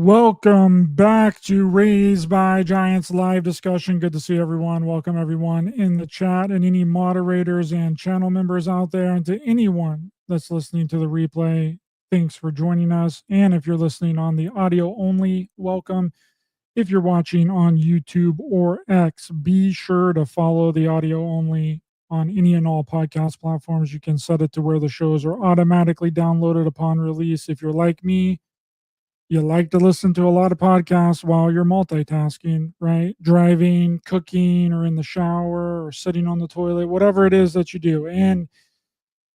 Welcome back to Raised by Giants live discussion. Good to see everyone. Welcome everyone in the chat and any moderators and channel members out there, and to anyone that's listening to the replay. Thanks for joining us. And if you're listening on the audio only, welcome. If you're watching on YouTube or X, be sure to follow the audio only on any and all podcast platforms. You can set it to where the shows are automatically downloaded upon release. If you're like me, you like to listen to a lot of podcasts while you're multitasking, right? Driving, cooking, or in the shower, or sitting on the toilet, whatever it is that you do. And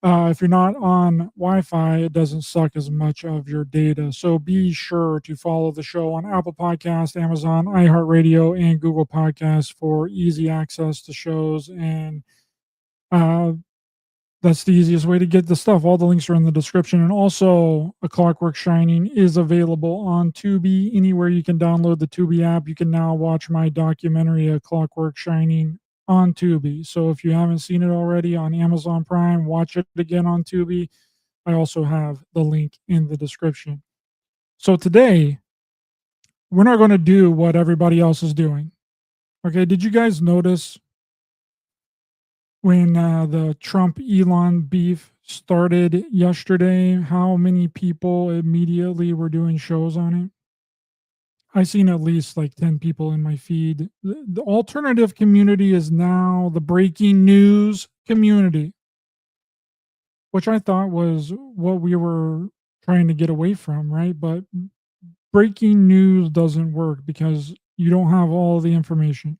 if you're not on Wi-Fi, it doesn't suck as much of your data. So be sure to follow the show on Apple Podcasts, Amazon, iHeartRadio, and Google Podcasts for easy access to shows. And that's the easiest way to get the stuff. All the links are in the description. And also, A Clockwork Shining is available on Tubi. Anywhere you can download the Tubi app, you can now watch my documentary, A Clockwork Shining, on Tubi. So if you haven't seen it already on Amazon Prime, watch it again on Tubi. I also have the link in the description. So today, we're not going to do what everybody else is doing. Okay, did you guys notice when the Trump-Elon beef started yesterday, how many people immediately were doing shows on it? I seen at least like 10 people in my feed. The alternative community is now the breaking news community, which I thought was what we were trying to get away from, right? But breaking news doesn't work because you don't have all the information,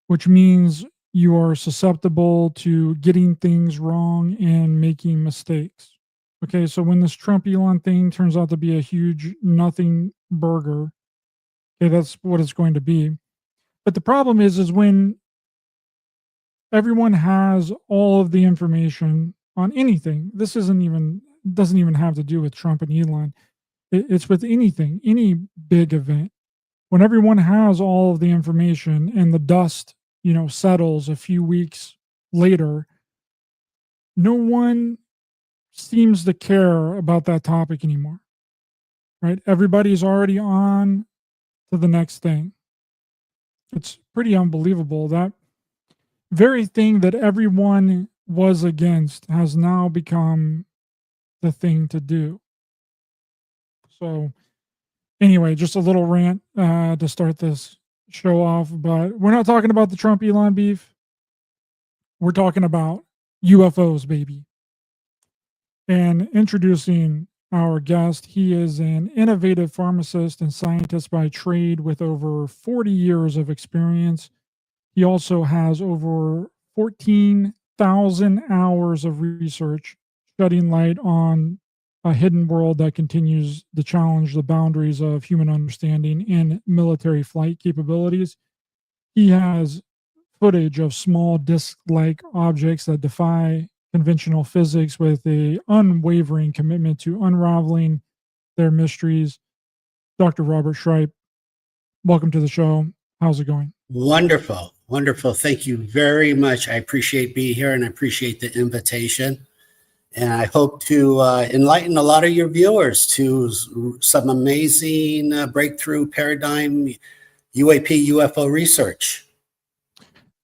which means you are susceptible to getting things wrong and making mistakes. Okay, so when this Trump-Elon thing turns out to be a huge nothing burger, okay, that's what it's going to be. But the problem is when everyone has all of the information on anything, this doesn't even have to do with Trump and Elon. It's with anything, any big event. When everyone has all of the information and the dust settles a few weeks later, no one seems to care about that topic anymore, right? Everybody's already on to the next thing. It's pretty unbelievable. That very thing that everyone was against has now become the thing to do. So anyway, just a little rant to start this show off, but we're not talking about the Trump-Elon beef. We're talking about UFOs, baby. And introducing our guest, he is an innovative pharmacist and scientist by trade with over 40 years of experience. He also has over 14,000 hours of research shedding light on a hidden world that continues to challenge the boundaries of human understanding and military flight capabilities. He has footage of small disc-like objects that defy conventional physics with an unwavering commitment to unraveling their mysteries. Dr. Robert Shiepe, welcome to the show. How's it going? Wonderful. Wonderful. Thank you very much. I appreciate being here and I appreciate the invitation. And I hope to enlighten a lot of your viewers to some amazing breakthrough paradigm UAP UFO research.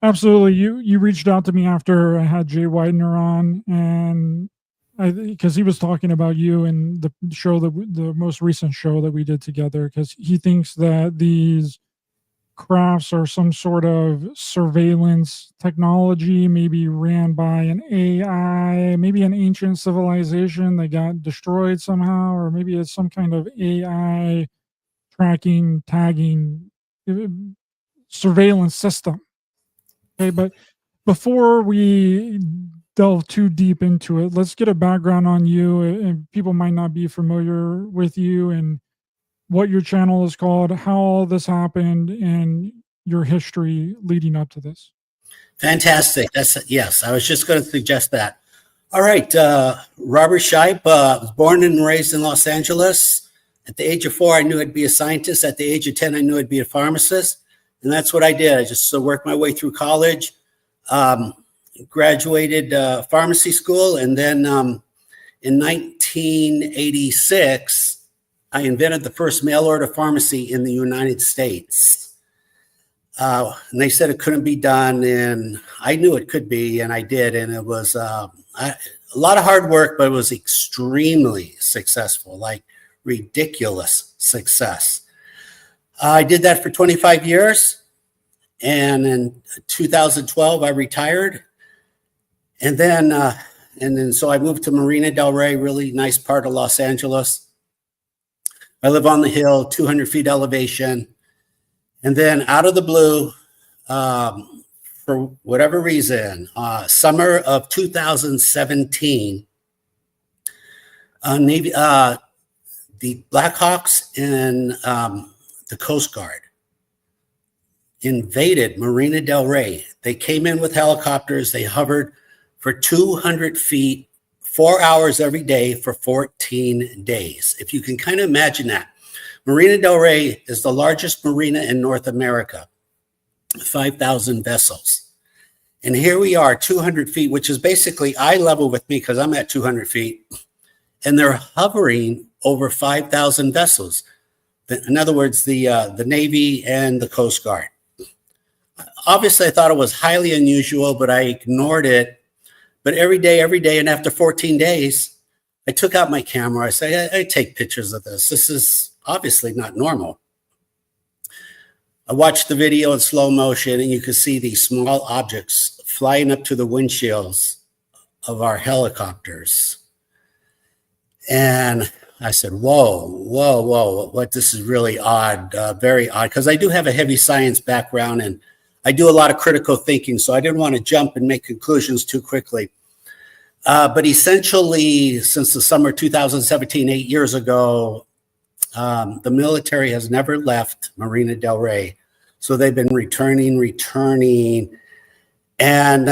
Absolutely. You reached out to me after I had Jay Widener on, and because he was talking about you and the most recent show that we did together, because he thinks that these crafts are some sort of surveillance technology, maybe ran by an AI, maybe an ancient civilization that got destroyed somehow, or maybe it's some kind of AI tracking, tagging, surveillance system. Okay, but before we delve too deep into it, let's get a background on you. And people might not be familiar with you and what your channel is called, how all this happened, and your history leading up to this. Fantastic. Yes, I was just going to suggest that. All right. Robert Shiepe was born and raised in Los Angeles. At the age of 4, I knew I'd be a scientist. At the age of 10, I knew I'd be a pharmacist. And that's what I did. I just worked my way through college, graduated pharmacy school. And then in 1986, I invented the first mail order pharmacy in the United States. And they said it couldn't be done, and I knew it could be, and I did. And it was a lot of hard work, but it was extremely successful, like ridiculous success. I did that for 25 years. And in 2012, I retired. And then so I moved to Marina Del Rey, really nice part of Los Angeles. I live on the hill, 200 feet elevation. And then out of the blue, for whatever reason, summer of 2017, Navy, the Blackhawks and the Coast Guard invaded Marina Del Rey. They came in with helicopters. They hovered for 200 feet, 4 hours every day for 14 days. If you can kind of imagine that. Marina Del Rey is the largest marina in North America, 5,000 vessels. And here we are, 200 feet, which is basically eye level with me because I'm at 200 feet. And they're hovering over 5,000 vessels. In other words, the Navy and the Coast Guard. Obviously, I thought it was highly unusual, but I ignored it. But every day, and after 14 days, I took out my camera. I said, I take pictures of this. This is obviously not normal. I watched the video in slow motion, and you could see these small objects flying up to the windshields of our helicopters. And I said, whoa, what, this is really odd, very odd, because I do have a heavy science background, and I do a lot of critical thinking, so I didn't want to jump and make conclusions too quickly. But essentially, since the summer 2017, 8 years ago, the military has never left Marina Del Rey. So they've been returning, and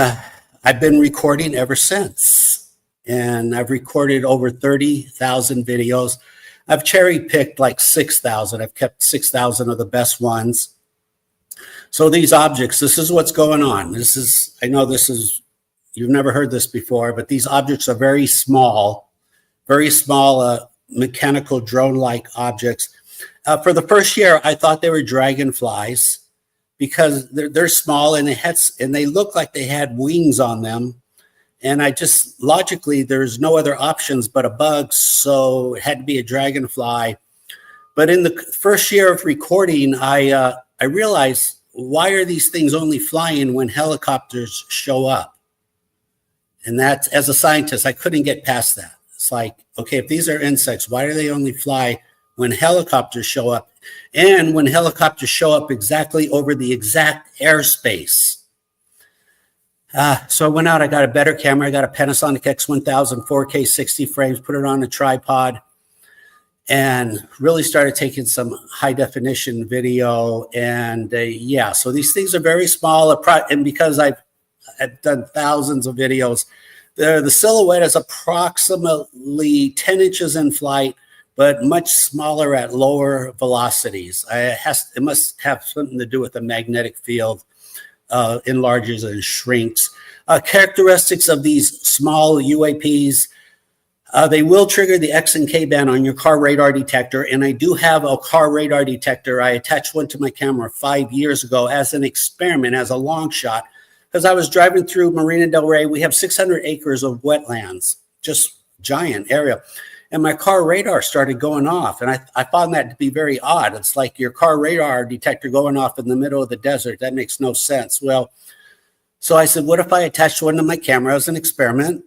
I've been recording ever since. And I've recorded over 30,000 videos. I've cherry-picked like 6,000. I've kept 6,000 of the best ones. So these objects, this is what's going on. I know you've never heard this before, but these objects are very small mechanical drone-like objects. For the first year, I thought they were dragonflies because they're small and they look like they had wings on them. And I just, logically, there's no other options but a bug, so it had to be a dragonfly. But in the first year of recording, I realized, why are these things only flying when helicopters show up? And that's, as a scientist, I couldn't get past that. It's like, okay, if these are insects, why do they only fly when helicopters show up? And when helicopters show up exactly over the exact airspace. So I went out, I got a better camera. I got a Panasonic X1000 4K 60 frames, put it on a tripod, and really started taking some high definition video. And yeah, so these things are very small. And because I've done thousands of videos, the silhouette is approximately 10 inches in flight, but much smaller at lower velocities. It must have something to do with the magnetic field, enlarges and shrinks. Characteristics of these small UAPs, they will trigger the X and K band on your car radar detector. And I do have a car radar detector. I attached one to my camera 5 years ago as an experiment, as a long shot, because I was driving through Marina Del Rey. We have 600 acres of wetlands, just giant area. And my car radar started going off. And I found that to be very odd. It's like your car radar detector going off in the middle of the desert. That makes no sense. Well, so I said, what if I attached one to my camera as an experiment?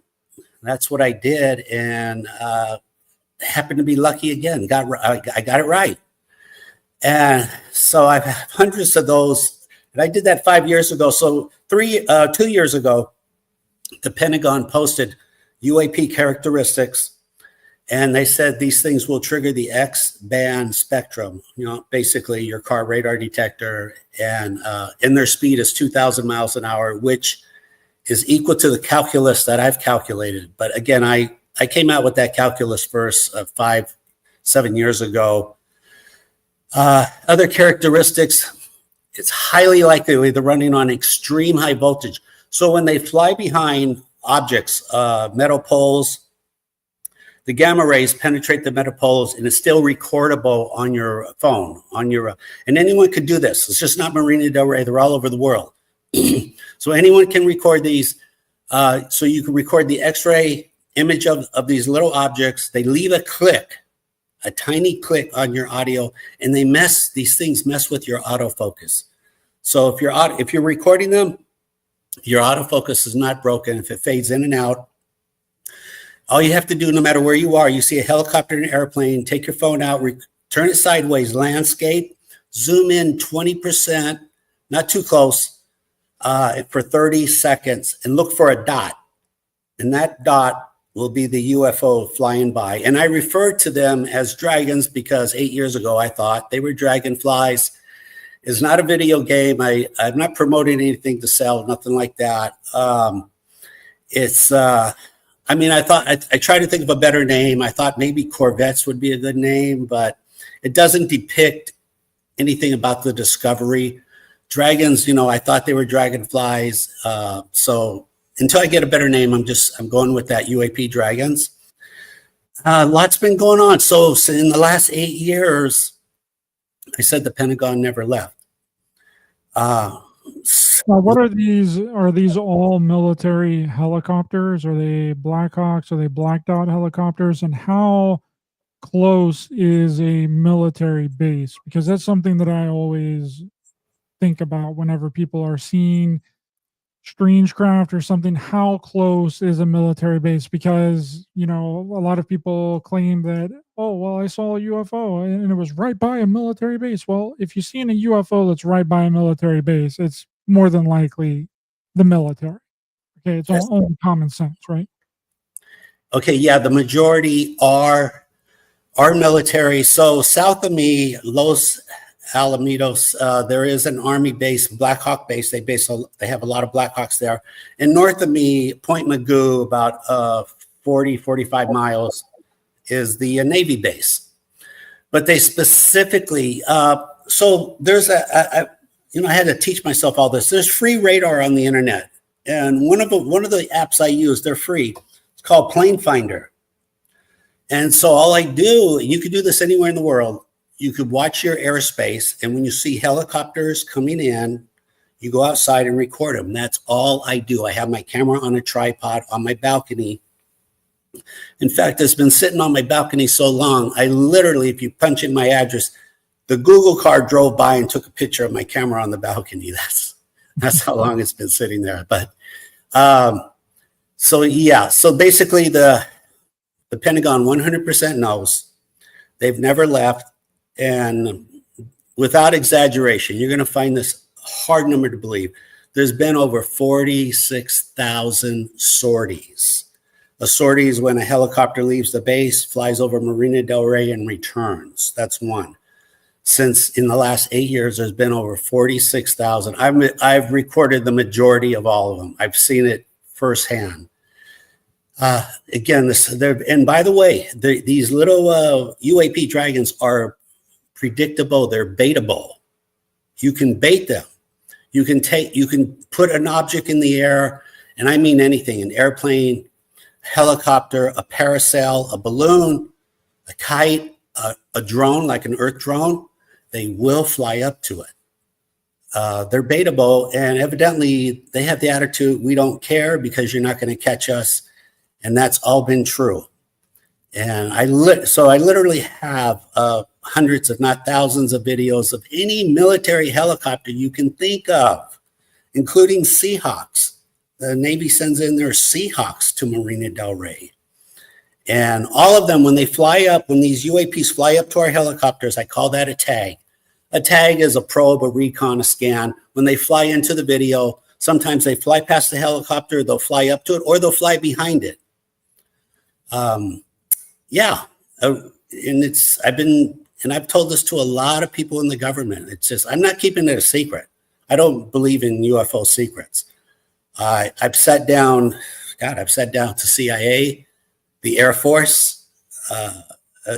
That's what I did, and happened to be lucky again. I got it right. And so I've had hundreds of those. And I did that 5 years ago. So 2 years ago, the Pentagon posted UAP characteristics, and they said these things will trigger the X band spectrum, basically your car radar detector, and their speed is 2,000 miles an hour, which is equal to the calculus that I've calculated. But again, I came out with that calculus first 5-7 years ago. Other characteristics, it's highly likely they're running on extreme high voltage. So when they fly behind objects, metal poles, the gamma rays penetrate the metal poles, and it's still recordable on your phone, and anyone could do this. It's just not Marina Del Rey. They're all over the world. So anyone can record these. So you can record the X-ray image of these little objects. They leave a click, a tiny click on your audio, and these things mess with your autofocus. So if you're recording them, your autofocus is not broken. If it fades in and out, all you have to do, no matter where you are, you see a helicopter, an airplane, take your phone out, turn it sideways, landscape, zoom in 20%, not too close, for 30 seconds, and look for a dot. And that dot will be the UFO flying by. And I refer to them as dragons because 8 years ago I thought they were dragonflies. It's not a video game. I'm not promoting anything to sell, nothing like that. I tried to think of a better name. I thought maybe Corvettes would be a good name, but it doesn't depict anything about the discovery. Dragons, I thought they were dragonflies. So until I get a better name, I'm going with that, UAP dragons. Lots been going on. So in the last 8 years, I said the Pentagon never left. Now, what are these? Are these all military helicopters? Are they Blackhawks? Are they Black Dot helicopters? And how close is a military base? Because that's something that I always think about whenever people are seeing strange craft or something. How close is a military base? Because, a lot of people claim that, oh, well, I saw a UFO and it was right by a military base. Well, if you're seeing a UFO that's right by a military base, it's more than likely the military. Okay, it's all common sense, right? Okay, yeah, the majority are military. So south of me, Los Alamitos, there is an Army base, Black Hawk base. They have a lot of Black Hawks there. And north of me, Point Magoo, about 45 miles, is the Navy base. But they specifically, so there's I had to teach myself all this. There's free radar on the internet. And one of the apps I use, they're free. It's called Plane Finder. And so all I do, you could do this anywhere in the world. You could watch your airspace, and when you see helicopters coming in, you go outside and record them. That's all I do. I have my camera on a tripod on my balcony. In fact, it's been sitting on my balcony so long, I literally, if you punch in my address, the Google car drove by and took a picture of my camera on the balcony. That's how long it's been sitting there. But so basically the Pentagon 100% knows. They've never left. And without exaggeration, you're going to find this hard number to believe. There's been over 46,000 sorties. A sortie is when a helicopter leaves the base, flies over Marina Del Rey, and returns. That's one. Since in the last 8 years, there's been over 46,000. I've recorded the majority of all of them. I've seen it firsthand. Again, and by the way, these little UAP dragons are predictable. They're baitable. You can bait them. You can put an object in the air, and I mean anything, an airplane, helicopter, a parasail, a balloon, a kite, a drone, like an Earth drone. They will fly up to it. They're baitable, and evidently they have the attitude, we don't care because you're not going to catch us. And that's all been true. And I literally have hundreds, if not thousands, of videos of any military helicopter you can think of, including Seahawks. The Navy sends in their Seahawks to Marina Del Rey. And all of them, when they fly up, when these UAPs fly up to our helicopters, I call that a tag. A tag is a probe, a recon, a scan. When they fly into the video, sometimes they fly past the helicopter, they'll fly up to it, or they'll fly behind it. I've told this to a lot of people in the government. It's just, I'm not keeping it a secret. I don't believe in UFO secrets. I've sat down to CIA, the Air Force,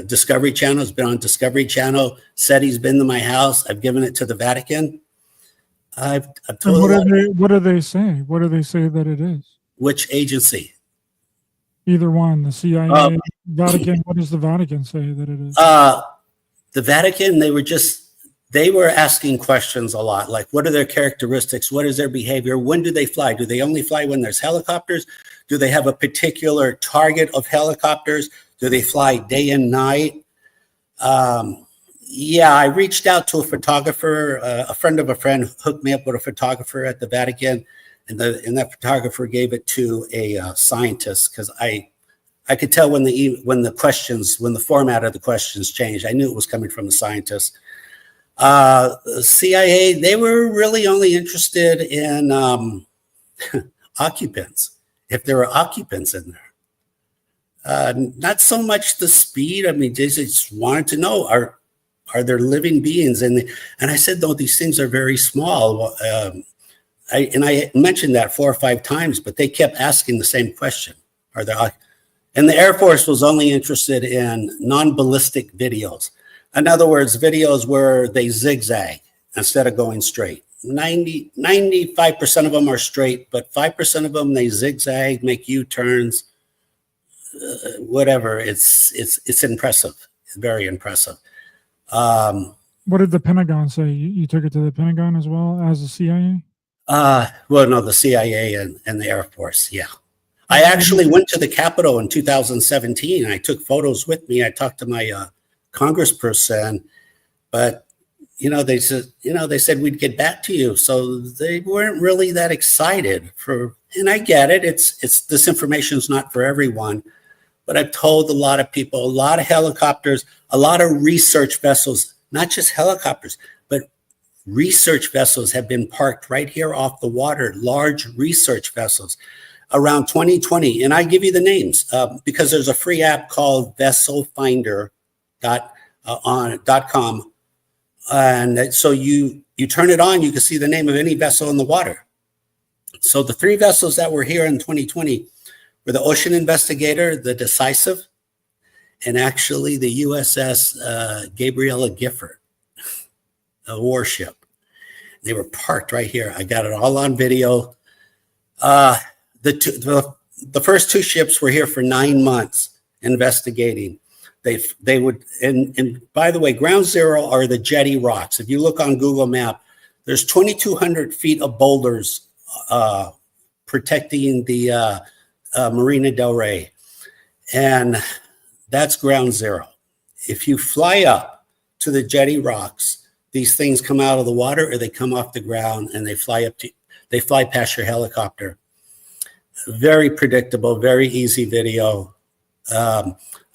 Discovery Channel has been on Discovery Channel. SETI's been to my house. I've given it to the Vatican. I've told what do they say? What do they say that it is? Which agency? Either one, the CIA, Uh, Vatican. What does the Vatican say that it is? the Vatican, they were asking questions a lot, like what are their characteristics? What is their behavior? When do they fly? Do they only fly when there's helicopters? Do they have a particular target of helicopters? Do they fly day and night? Yeah, I reached out to a photographer. A friend of a friend hooked me up with a photographer at the Vatican, and that photographer gave it to a scientist, because I could tell when the format of the questions changed. I knew it was coming from the scientist. CIA, they were really only interested in occupants, if there were occupants in there. Not so much the speed. I mean, they just wanted to know, are there living beings? And I said, no, these things are very small. I mentioned that 4 or 5 times, but they kept asking the same question. And the Air Force was only interested in non-ballistic videos. In other words, videos where they zigzag instead of going straight. 95% of them are straight, but 5% of them, they zigzag, make U-turns, whatever. It's impressive. It's very impressive. What did the Pentagon say? You took it to the Pentagon as well as the CIA? Well, no, the CIA and the Air Force, yeah. I actually went to the Capitol in 2017. I took photos with me. I talked to my congressperson, but they said we'd get back to you. So they weren't really that excited and I get it. It's this information is not for everyone, but I've told a lot of people, a lot of helicopters, a lot of research vessels, not just helicopters, but research vessels have been parked right here off the water, large research vessels around 2020. And I give you the names because there's a free app called vesselfinder.com. And so you turn it on, you can see the name of any vessel in the water. So the 3 vessels that were here in 2020 were the Ocean Investigator, the Decisive, and actually the USS Gabriella Gifford, a warship. They were parked right here. I got it all on video. The first 2 ships were here for 9 months investigating. They would, and by the way, ground zero are the jetty rocks. If you look on Google Map, there's 2,200 feet of boulders protecting the Marina del Rey, and that's ground zero. If you fly up to the jetty rocks, these things come out of the water or they come off the ground and they fly past your helicopter. Very predictable, very easy video.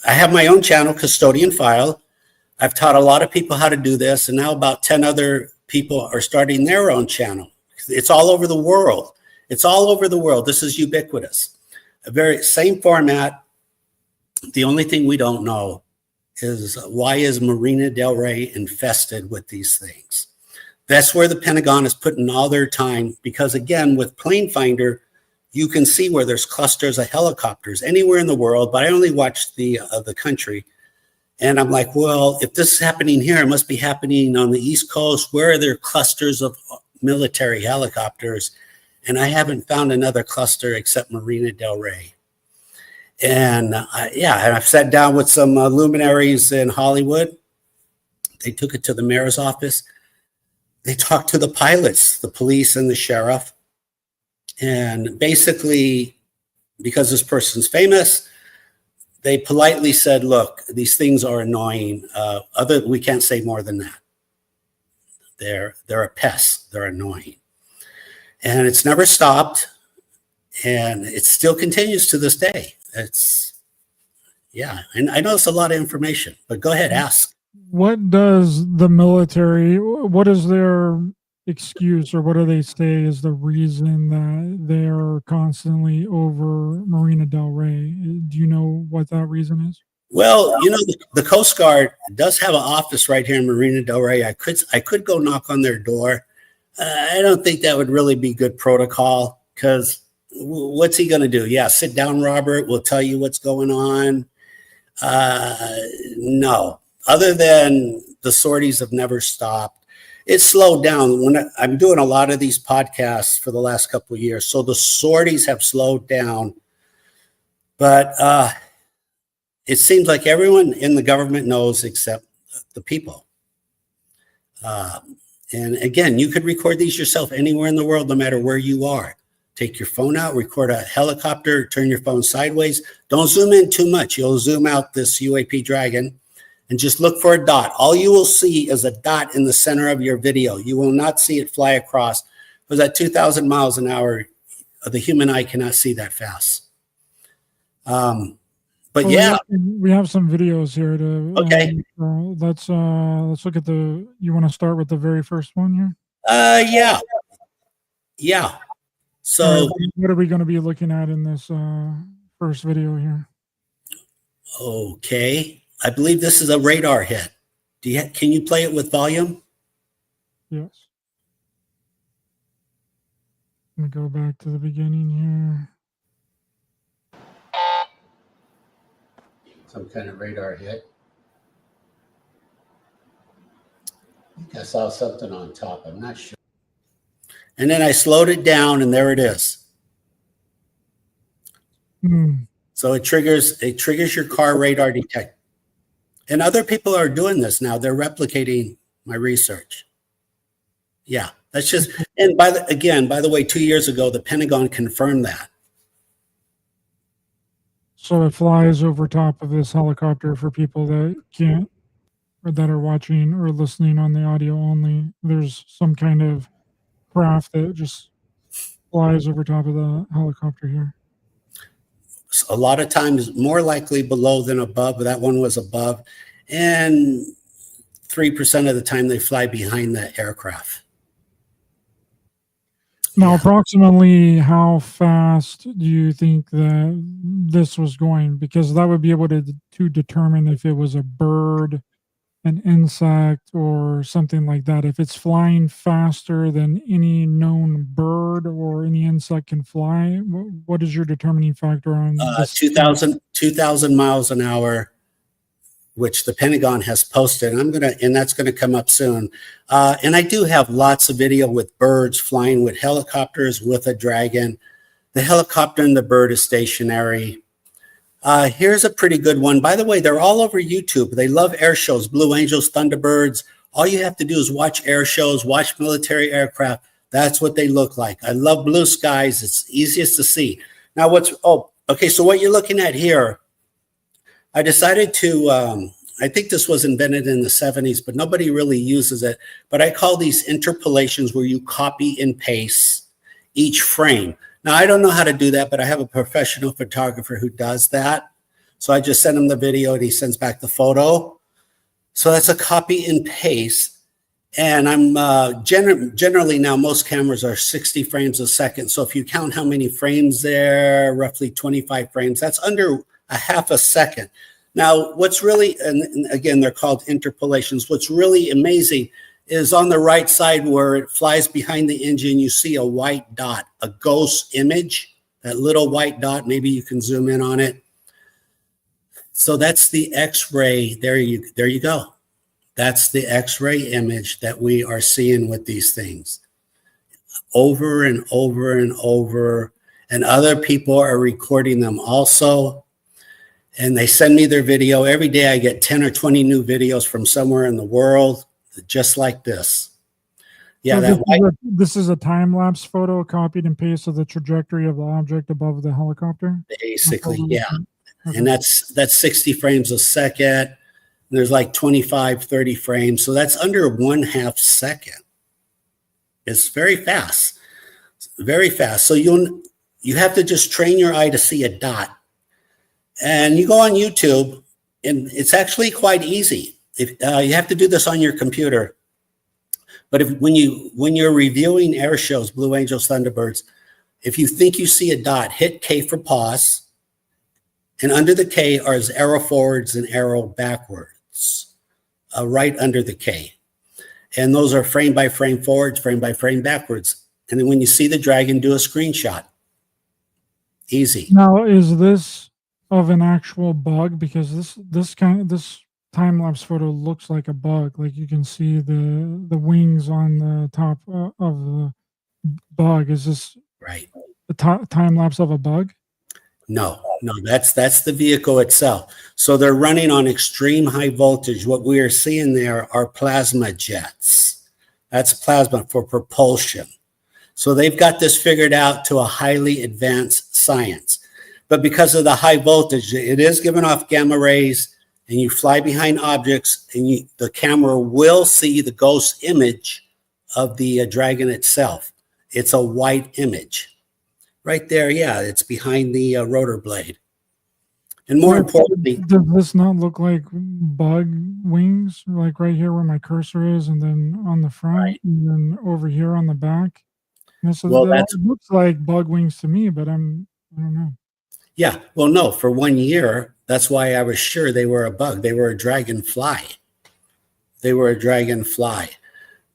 I have my own channel, Custodian File. I've taught a lot of people how to do this, and now about 10 other people are starting their own channel. It's all over the world. It's all over the world. This is ubiquitous. A very same format. The only thing we don't know is why is Marina del Rey infested with these things? That's where the Pentagon is putting all their time, because again, with Plane Finder, you can see where there's clusters of helicopters anywhere in the world, but I only watched the country. And I'm like, well, if this is happening here, it must be happening on the East Coast. Where are there clusters of military helicopters? And I haven't found another cluster except Marina del Rey. And I've sat down with some luminaries in Hollywood. They took it to the mayor's office. They talked to the pilots, the police and the sheriff. And basically, because this person's famous, they politely said, look, these things are annoying. We can't say more than that. They're a pest. They're annoying. And it's never stopped. And it still continues to this day. And I know it's a lot of information, but go ahead, ask. What does the military, what is their excuse, or what do they say is the reason that they're constantly over Marina del Rey? Do you know what that reason is? Well, the Coast Guard does have an office right here in Marina del Rey. I could go knock on their door. I don't think that would really be good protocol, because what's he going to do? Yeah, sit down, Robert. We'll tell you what's going on. No, other than the sorties have never stopped. It slowed down. When I'm doing a lot of these podcasts for the last couple of years, so the sorties have slowed down. But it seems like everyone in the government knows except the people. And again, you could record these yourself anywhere in the world, no matter where you are. Take your phone out, record a helicopter, turn your phone sideways. Don't zoom in too much. You'll zoom out this UAP Dragon and just look for a dot. All you will see is a dot in the center of your video. You will not see it fly across, because at 2,000 miles an hour, the human eye cannot see that fast. But yeah, we have some videos here to. Okay. Let's look at the. You want to start with the very first one here? Yeah. So what are we going to be looking at in this first video here? Okay, I believe this is a radar hit. Can you play it with volume? Yes. Let me go back to the beginning here. Some kind of radar hit. I think I saw something on top. I'm not sure. And then I slowed it down, and there it is. So it triggers your car radar detect. And other people are doing this now. They're replicating my research. Yeah, that's just. And by the way, 2 years ago, the Pentagon confirmed that. So it flies over top of this helicopter for people that can't, or that are watching or listening on the audio only. There's some kind of craft that just flies over top of the helicopter here. A lot of times, more likely below than above, but that one was above. And 3% of the time, they fly behind the aircraft. Now, approximately how fast do you think that this was going? Because that would be able to determine if it was a bird, an insect, or something like that. If it's flying faster than any known bird or any insect can fly, what is your determining factor on this? 2,000 miles an hour, which the Pentagon has posted, and that's gonna come up soon. And I do have lots of video with birds flying with helicopters with a Dragon. The helicopter and the bird is stationary. Here's a pretty good one. By the way, they're all over YouTube. They love air shows, Blue Angels, Thunderbirds. All you have to do is watch air shows, watch military aircraft. That's what they look like. I love blue skies. It's easiest to see. Now so what you're looking at here, I decided to, I think this was invented in the 70s, but nobody really uses it. But I call these interpolations, where you copy and paste each frame. Now, I don't know how to do that, but I have a professional photographer who does that. So I just send him the video and he sends back the photo. So that's a copy and paste. And I'm generally now, most cameras are 60 frames a second. So if you count how many frames there, roughly 25 frames, that's under a half a second. Now, what's really, and again, they're called interpolations. What's really amazing is on the right side where it flies behind the engine, you see a white dot, a ghost image, that little white dot. Maybe you can zoom in on it. So that's the X-ray. There you go. That's the X-ray image that we are seeing with these things over and over and over. And other people are recording them also. And they send me their video. Every day I get 10 or 20 new videos from somewhere in the world, just like this. Yeah, so this is a time-lapse photo copied and pasted of the trajectory of the object above the helicopter? Basically, yeah. Okay. And that's 60 frames a second. There's like 25, 30 frames. So that's under 1/2 second. It's very fast. Very fast. So you have to just train your eye to see a dot. And you go on YouTube, and it's actually quite easy. If you have to do this on your computer, but when you're reviewing air shows, Blue Angels, Thunderbirds, if you think you see a dot, hit K for pause, and under the K are arrow forwards and arrow backwards, right under the K, and those are frame by frame forwards, frame by frame backwards. And then when you see the Dragon, do a screenshot. Easy. Now, is this of an actual bug? Because this time-lapse photo looks like a bug. Like you can see the wings on the top of the bug. Is this right? The time-lapse of a bug? No, no, that's the vehicle itself. So they're running on extreme high voltage. What we are seeing there are plasma jets. That's plasma for propulsion. So they've got this figured out to a highly advanced science. But because of the high voltage, it is giving off gamma rays, and you fly behind objects, and the camera will see the ghost image of the dragon itself. It's a white image. Right there, yeah, it's behind the rotor blade. And more importantly, does this not look like bug wings, like right here where my cursor is, and then on the front, right. and then over here on the back? Well, It looks like bug wings to me, but I don't know. Yeah, well, no, for 1 year, that's why I was sure they were a bug. They were a dragonfly. They were a dragonfly.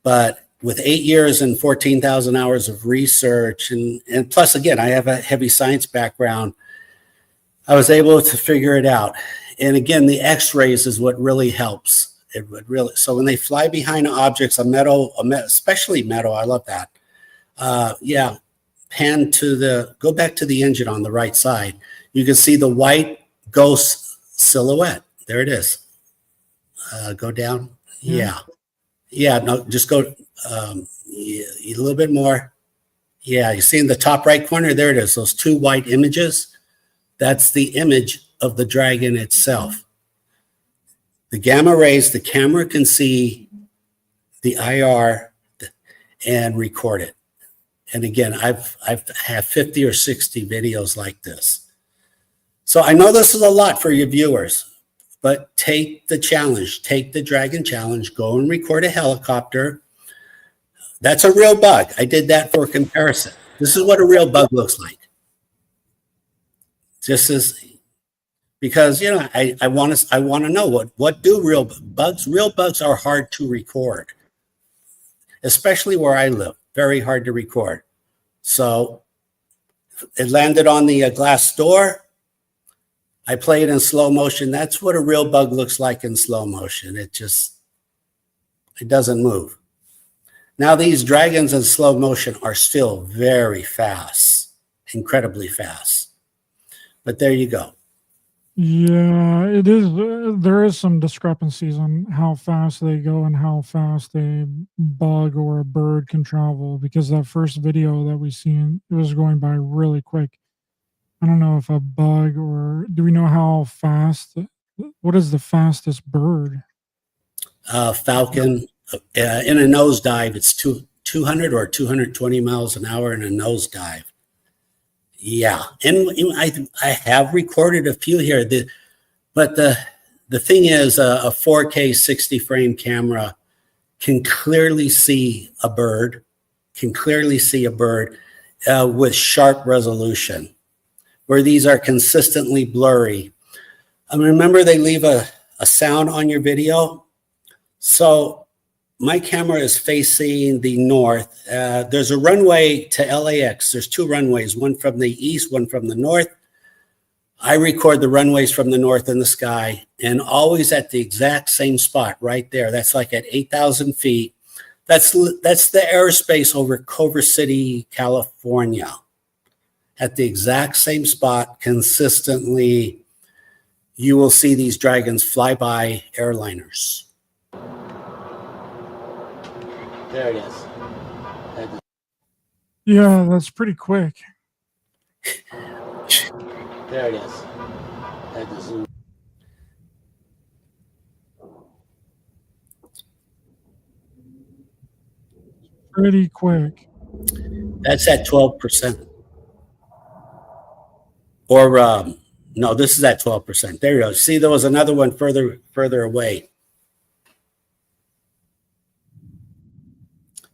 But with 8 years and 14,000 hours of research, and plus, again, I have a heavy science background, I was able to figure it out. And again, the X-rays is what really helps. It would really, so when they fly behind objects, especially metal, I love that. Yeah, go back to the engine on the right side. You can see the white ghost silhouette. There it is. Go down. Yeah. Yeah, no, just go a little bit more. Yeah, you see in the top right corner, there it is, those two white images. That's the image of the dragon itself. The gamma rays, the camera can see the IR and record it. And again, I've had 50 or 60 videos like this. So I know this is a lot for your viewers, but take the challenge, take the Dragon Challenge, go and record a helicopter. That's a real bug. I did that for a comparison. This is what a real bug looks like. Just as, because, you know, I want to know what do real bugs are hard to record, especially where I live, very hard to record. So it landed on the glass door. I play it in slow motion. That's what a real bug looks like in slow motion. It doesn't move. Now these dragons in slow motion are still very fast, incredibly fast. But there you go. Yeah, it is. There is some discrepancies on how fast they go and how fast a bug or a bird can travel, because that first video that we seen, it was going by really quick. I don't know if a bug, or do we know how fast, what is the fastest bird? Falcon, in a nosedive, it's 200 or 220 miles an hour in a nosedive. Yeah, and I have recorded a few here. But the thing is, a 4K 60 frame camera can clearly see a bird, with sharp resolution, where these are consistently blurry. Remember, they leave a sound on your video. So my camera is facing the north. There's a runway to LAX. There's two runways, one from the east, one from the north. I record the runways from the north in the sky, and always at the exact same spot right there. That's like at 8,000 feet. That's the airspace over Culver City, California. At the exact same spot, consistently, you will see these dragons fly by airliners. There it is. Yeah, that's pretty quick. There it is. Had to zoom. Pretty quick. That's at 12%. Or no, this is at 12%. There you go. See, there was another one further away.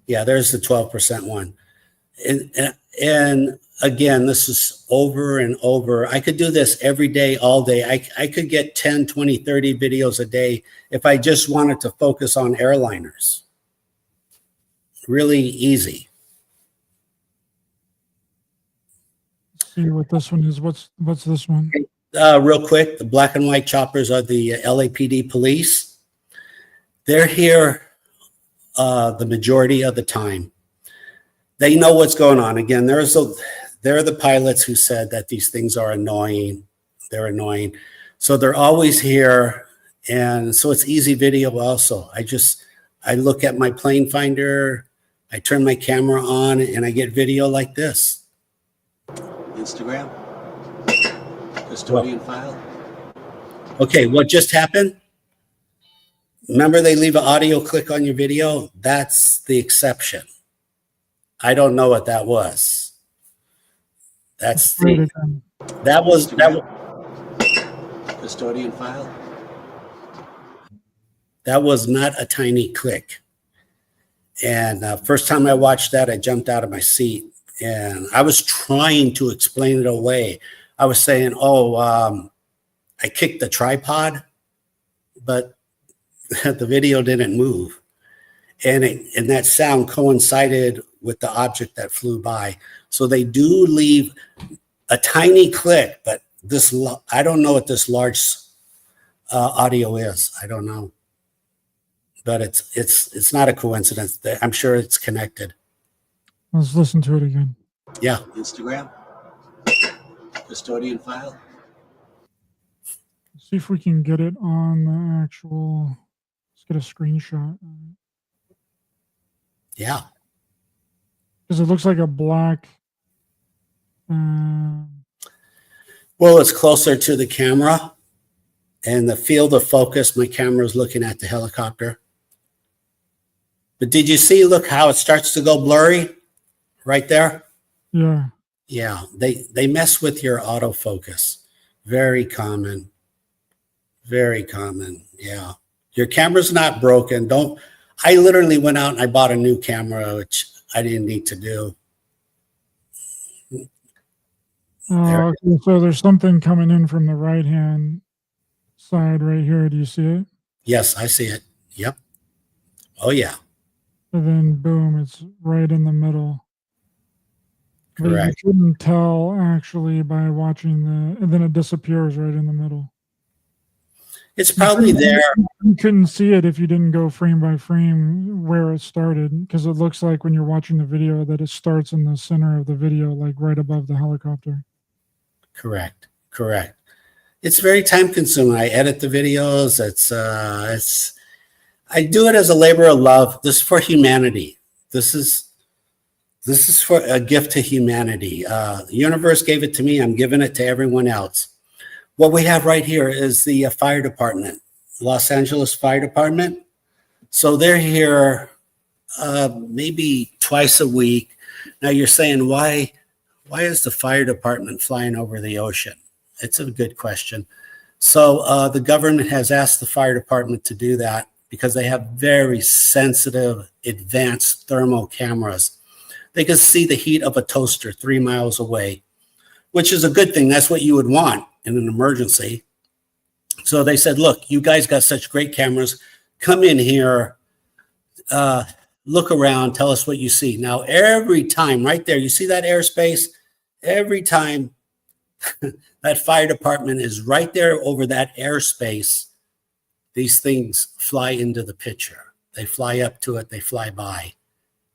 Yeah, there's the 12% one. And again, this is over and over. I could do this every day, all day. I could get 10, 20, 30 videos a day if I just wanted to focus on airliners. Really easy. Let's see what this one is. What's this one? Real quick, the black and white choppers are the LAPD police. They're here the majority of the time. They know what's going on. Again, they're the pilots who said that these things are annoying. They're annoying. So they're always here. And so it's easy video also. I look at my plane finder, I turn my camera on, and I get video like this. Instagram, Custodian file. Okay, what just happened? Remember they leave an audio click on your video? That's the exception. I don't know what that was. That was Custodian file. That was not a tiny click. And first time I watched that, I jumped out of my seat, and I was trying to explain it away. I was saying, I kicked the tripod, but the video didn't move. And that sound coincided with the object that flew by. So they do leave a tiny click, but I don't know what this large audio is. I don't know. But it's not a coincidence. I'm sure it's connected. Let's listen to it again. Yeah. Instagram, Custodian file. See if we can get it on the actual. Let's get a screenshot. Yeah. Because it looks like a black. Well, it's closer to the camera, and the field of focus, my camera is looking at the helicopter. But did you see, look how it starts to go blurry right there? Yeah. Yeah, they mess with your autofocus. Very common. Very common. Yeah. Your camera's not broken. I literally went out and I bought a new camera, which I didn't need to do. Okay, so there's something coming in from the right-hand side right here. Do you see it? Yes, I see it. Yep. Oh, yeah. And then, boom, it's right in the middle. Correct. But you couldn't tell, actually, by watching and then it disappears right in the middle. It's probably there. You couldn't see it if you didn't go frame by frame where it started, because it looks like when you're watching the video that it starts in the center of the video, like right above the helicopter. Correct. It's very time consuming. I edit the videos. I do it as a labor of love. This is for humanity. This is for a gift to humanity. The universe gave it to me. I'm giving it to everyone else. What we have right here is the fire department, Los Angeles Fire Department. So they're here maybe twice a week. Now you're saying, why is the fire department flying over the ocean? It's a good question. So the government has asked the fire department to do that because they have very sensitive, advanced thermal cameras. They can see the heat of a toaster 3 miles away, which is a good thing. That's what you would want in an emergency. So they said, look, you guys got such great cameras. Come in here, look around, tell us what you see. Now, every time right there, you see that airspace? Every time that fire department is right there over that airspace, these things fly into the picture. They fly up to it. They fly by.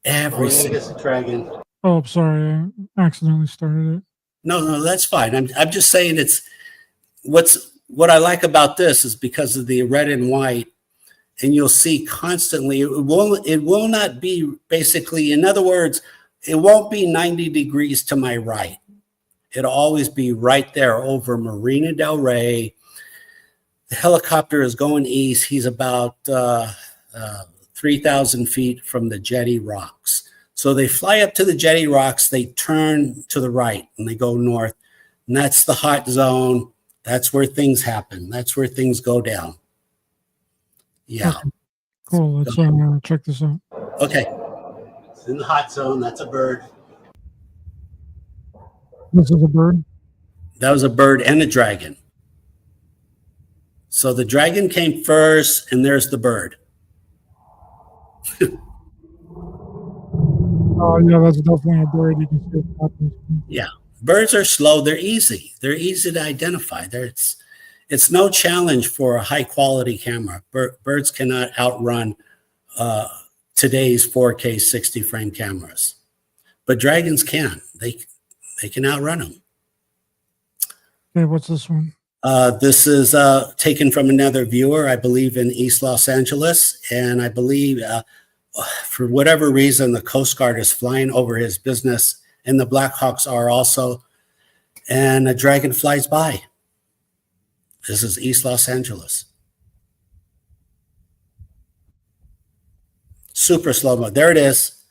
Every single dragon. Oh, sorry. I accidentally started it. No, that's fine. I'm just saying what I like about this is because of the red and white, and you'll see constantly, it will not be basically, in other words, it won't be 90 degrees to my right. It'll always be right there over Marina del Rey. The helicopter is going east. He's about 3,000 feet from the jetty rocks. So they fly up to the jetty rocks, they turn to the right, and they go north. And that's the hot zone. That's where things happen. That's where things go down. Yeah. Okay. Cool. Let's check this out. Okay. It's in the hot zone. That's a bird. This is a bird? That was a bird and a dragon. So the dragon came first, and there's the bird. Oh, yeah, that's definitely a bird. You can see it happens. Yeah. Birds are slow. They're easy. They're easy to identify. It's no challenge for a high-quality camera. Birds cannot outrun today's 4K 60-frame cameras. But dragons can. They can outrun them. Okay, what's this one? This is taken from another viewer, I believe, in East Los Angeles. And I believe for whatever reason, the Coast Guard is flying over his business, and the Blackhawks are also. And a dragon flies by. This is East Los Angeles. Super slow-mo. There it is.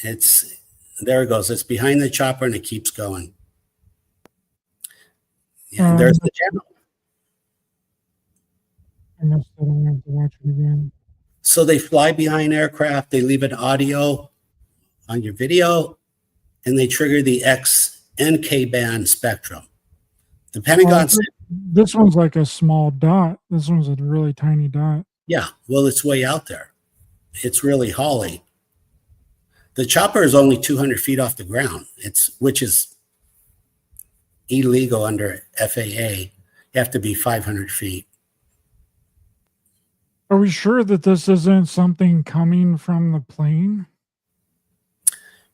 There it goes. It's behind the chopper and it keeps going. Yeah, there's the channel. I must have to watch it again. So they fly behind aircraft. They leave an audio on your video, and they trigger the X and K band spectrum. The Pentagon said, this one's like a small dot. This one's a really tiny dot. yeah, well, it's way out there. It's really hauling. The chopper is only 200 feet off the ground, which is illegal under FAA. You have to be 500 feet. Are we sure that this isn't something coming from the plane?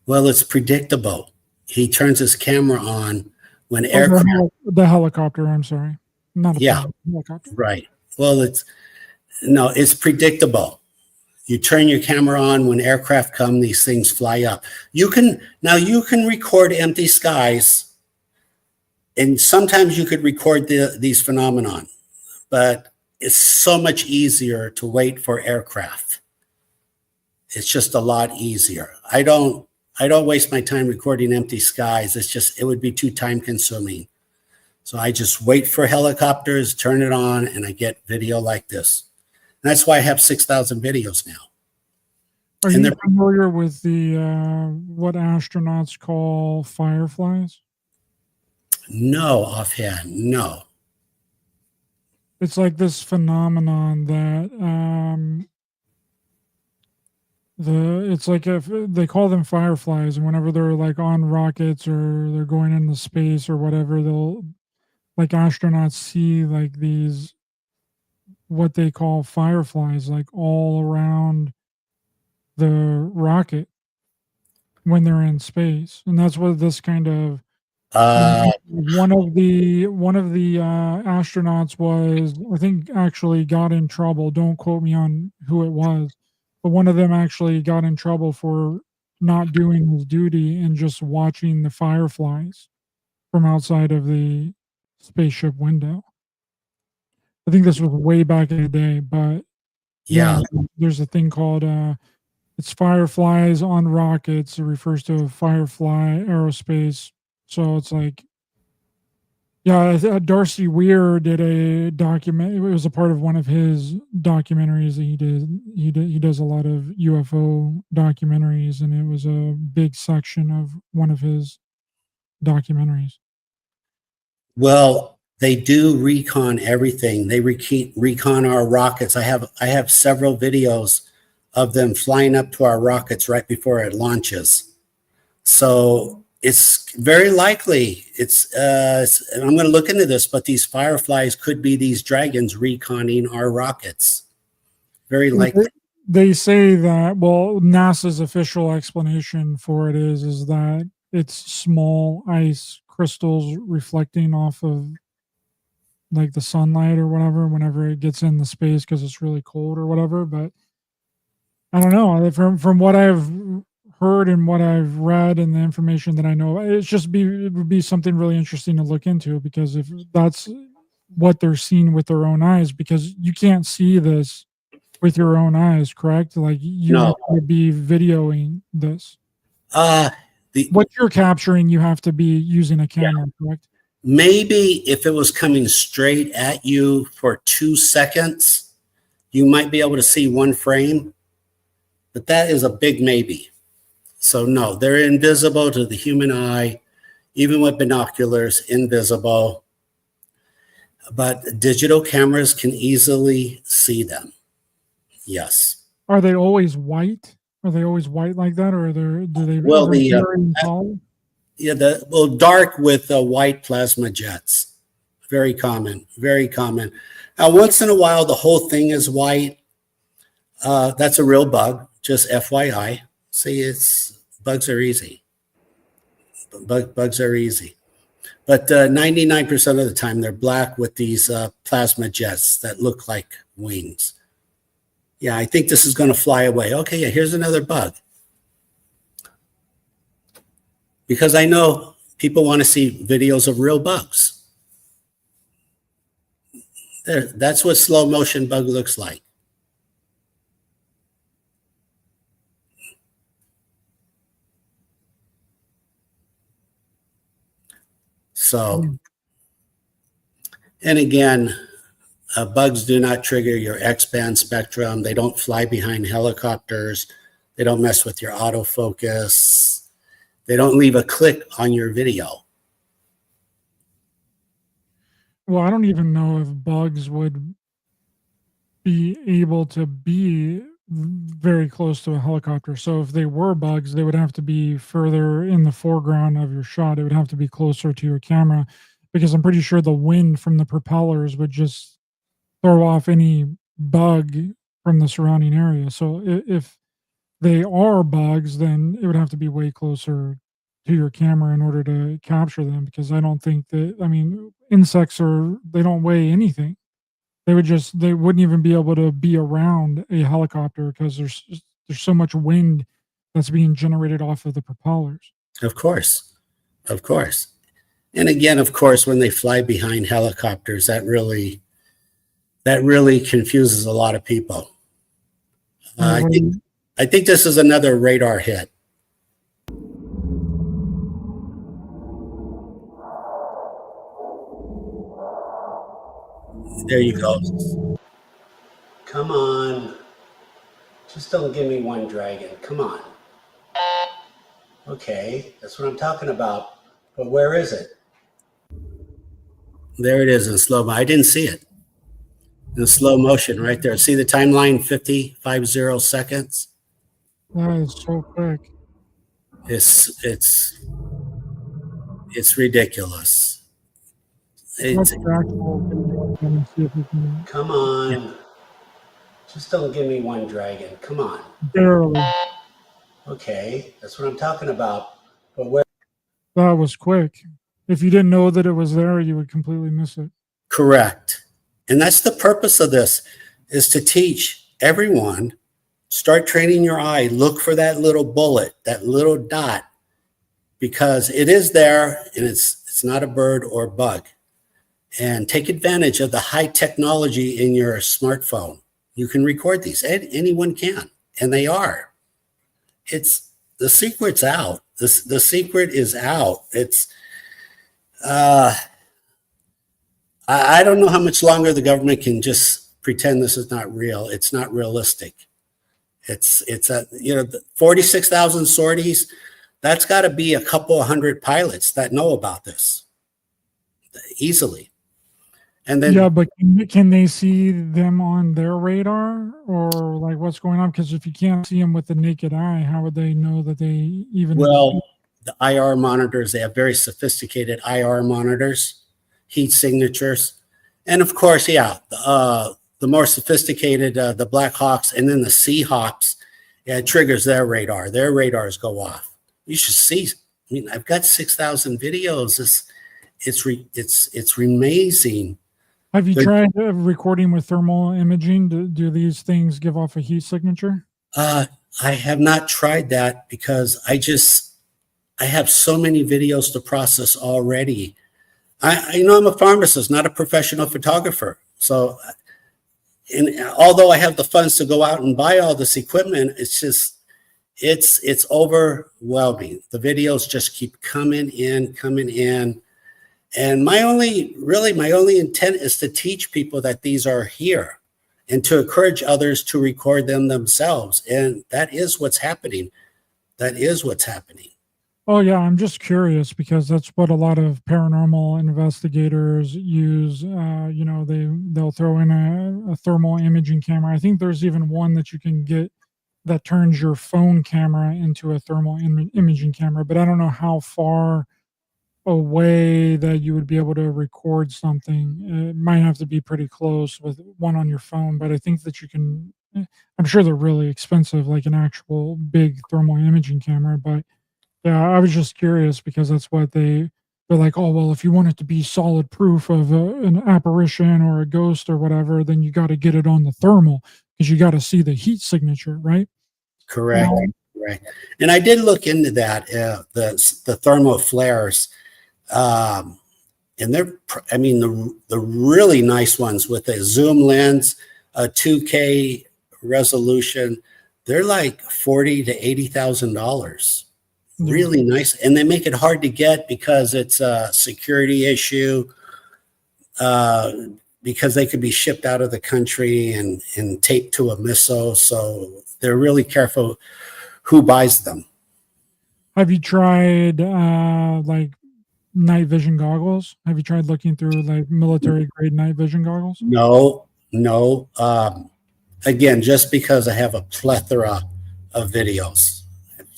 Well, it's predictable. He turns his camera on when aircraft. The helicopter, I'm sorry. Not a plane, helicopter. Right. Well, it's predictable. You turn your camera on when aircraft come, these things fly up. You can record empty skies, and sometimes you could record these phenomenon, but it's so much easier to wait for aircraft. It's just a lot easier. I don't waste my time recording empty skies. It would be too time consuming. So I just wait for helicopters, turn it on, and I get video like this. And that's why I have 6,000 videos now. Are you familiar with the what astronauts call fireflies? No, offhand, no. It's like this phenomenon that it's like if they call them fireflies, and whenever they're like on rockets or they're going into space or whatever, they'll like astronauts see like these what they call fireflies like all around the rocket when they're in space. And that's what this kind of one of the astronauts was, I think, actually got in trouble. Don't quote me on who it was, but one of them actually got in trouble for not doing his duty and just watching the fireflies from outside of the spaceship window. I think this was way back in the day, but yeah, there's a thing called it's fireflies on rockets. It refers to Firefly Aerospace. So it's like, yeah, Darcy Weir did a document. It was a part of one of his documentaries that he did. He does a lot of UFO documentaries, and it was a big section of one of his documentaries. Well, they do recon everything. They recon our rockets. I have several videos of them flying up to our rockets right before it launches. So it's very likely I'm going to look into this, but these fireflies could be these dragons reconning our rockets. Very likely. They say that, well, NASA's official explanation for it is that it's small ice crystals reflecting off of like the sunlight or whatever whenever it gets in the space because it's really cold or whatever. But I don't know. From what I've heard and what I've read and the information that I know, it would be something really interesting to look into, because if that's what they're seeing with their own eyes, because you can't see this with your own eyes, correct? Like you have to be videoing this. What you're capturing, you have to be using a camera, correct? Maybe if it was coming straight at you for 2 seconds, you might be able to see one frame. But that is a big maybe. So no, they're invisible to the human eye, even with binoculars, invisible. But digital cameras can easily see them. Yes. Are they always white? Are they always white like that, or do they? Well, dark with white plasma jets. Very common. Very common. Now, once in a while, the whole thing is white. That's a real bug. Just FYI. See, bugs are easy. Bugs are easy. But 99% of the time, they're black with these plasma jets that look like wings. Yeah, I think this is going to fly away. Okay, yeah, here's another bug. Because I know people want to see videos of real bugs. That's what slow motion bug looks like. So, and again, bugs do not trigger your X-band spectrum. They don't fly behind helicopters. They don't mess with your autofocus. They don't leave a click on your video. Well, I don't even know if bugs would be able to be very close to a helicopter. So if they were bugs, they would have to be further in the foreground of your shot. It would have to be closer to your camera because I'm pretty sure the wind from the propellers would just throw off any bug from the surrounding area. So if they are bugs, then it would have to be way closer to your camera in order to capture them because I don't think that, I mean, insects they don't weigh anything. They wouldn't even be able to be around a helicopter because there's so much wind that's being generated off of the propellers. Of course. Of course. And again, of course, when they fly behind helicopters, that really confuses a lot of people. I think this is another radar hit. There you go. Come on. Just don't give me one dragon. Come on. Okay, that's what I'm talking about. But where is it? There it is in slow mo. I didn't see it. In slow motion right there. See the timeline, 50 seconds? That is so quick. It's ridiculous. Come on. Just don't give me one dragon. Come on. Barely. Okay, that's what I'm talking about. But where? That was quick. If you didn't know that it was there, you would completely miss it. Correct. And that's the purpose of this, is to teach everyone, start training your eye, look for that little bullet, that little dot, because it is there and it's not a bird or bug. And take advantage of the high technology in your smartphone. You can record these. Anyone can, and they are. The secret's out. The secret is out. I don't know how much longer the government can just pretend this is not real. It's not realistic. It's 46,000 sorties. That's got to be a couple of hundred pilots that know about this easily. And then, yeah, but can they see them on their radar or like what's going on? Because if you can't see them with the naked eye, how would they know that they even? Well, the IR monitors, they have very sophisticated IR monitors, heat signatures. And of course, yeah, the more sophisticated, the Black Hawks and then the Seahawks, yeah, it triggers their radar. Their radars go off. You should see. I mean, I've got 6,000 videos. It's amazing. Have you tried recording with thermal imaging? Do these things give off a heat signature? I have not tried that because I have so many videos to process already. I'm a pharmacist, not a professional photographer. So, although I have the funds to go out and buy all this equipment, it's overwhelming. The videos just keep coming in. And my only intent is to teach people that these are here and to encourage others to record them themselves. And that is what's happening. Oh yeah, I'm just curious because that's what a lot of paranormal investigators use. They'll throw in a thermal imaging camera. I think there's even one that you can get that turns your phone camera into a thermal imaging camera, but I don't know how far away that you would be able to record something. It might have to be pretty close with one on your phone, but I think that you can. I'm sure they're really expensive, like an actual big thermal imaging camera, but yeah, I was just curious because that's what they They're like, oh, well, if you want it to be solid proof of an apparition or a ghost or whatever, then you got to get it on the thermal because you got to see the heat signature, right? Correct. Right. And I did look into that, the thermal flares. And I mean, the really nice ones with a zoom lens, a 2K resolution, they're like $40,000 to $80,000. Really nice, and they make it hard to get because it's a security issue. Because they could be shipped out of the country and taped to a missile, so they're really careful who buys them. Have you tried like night vision goggles? Have you tried looking through like military grade night vision goggles? No. Again, just because I have a plethora of videos.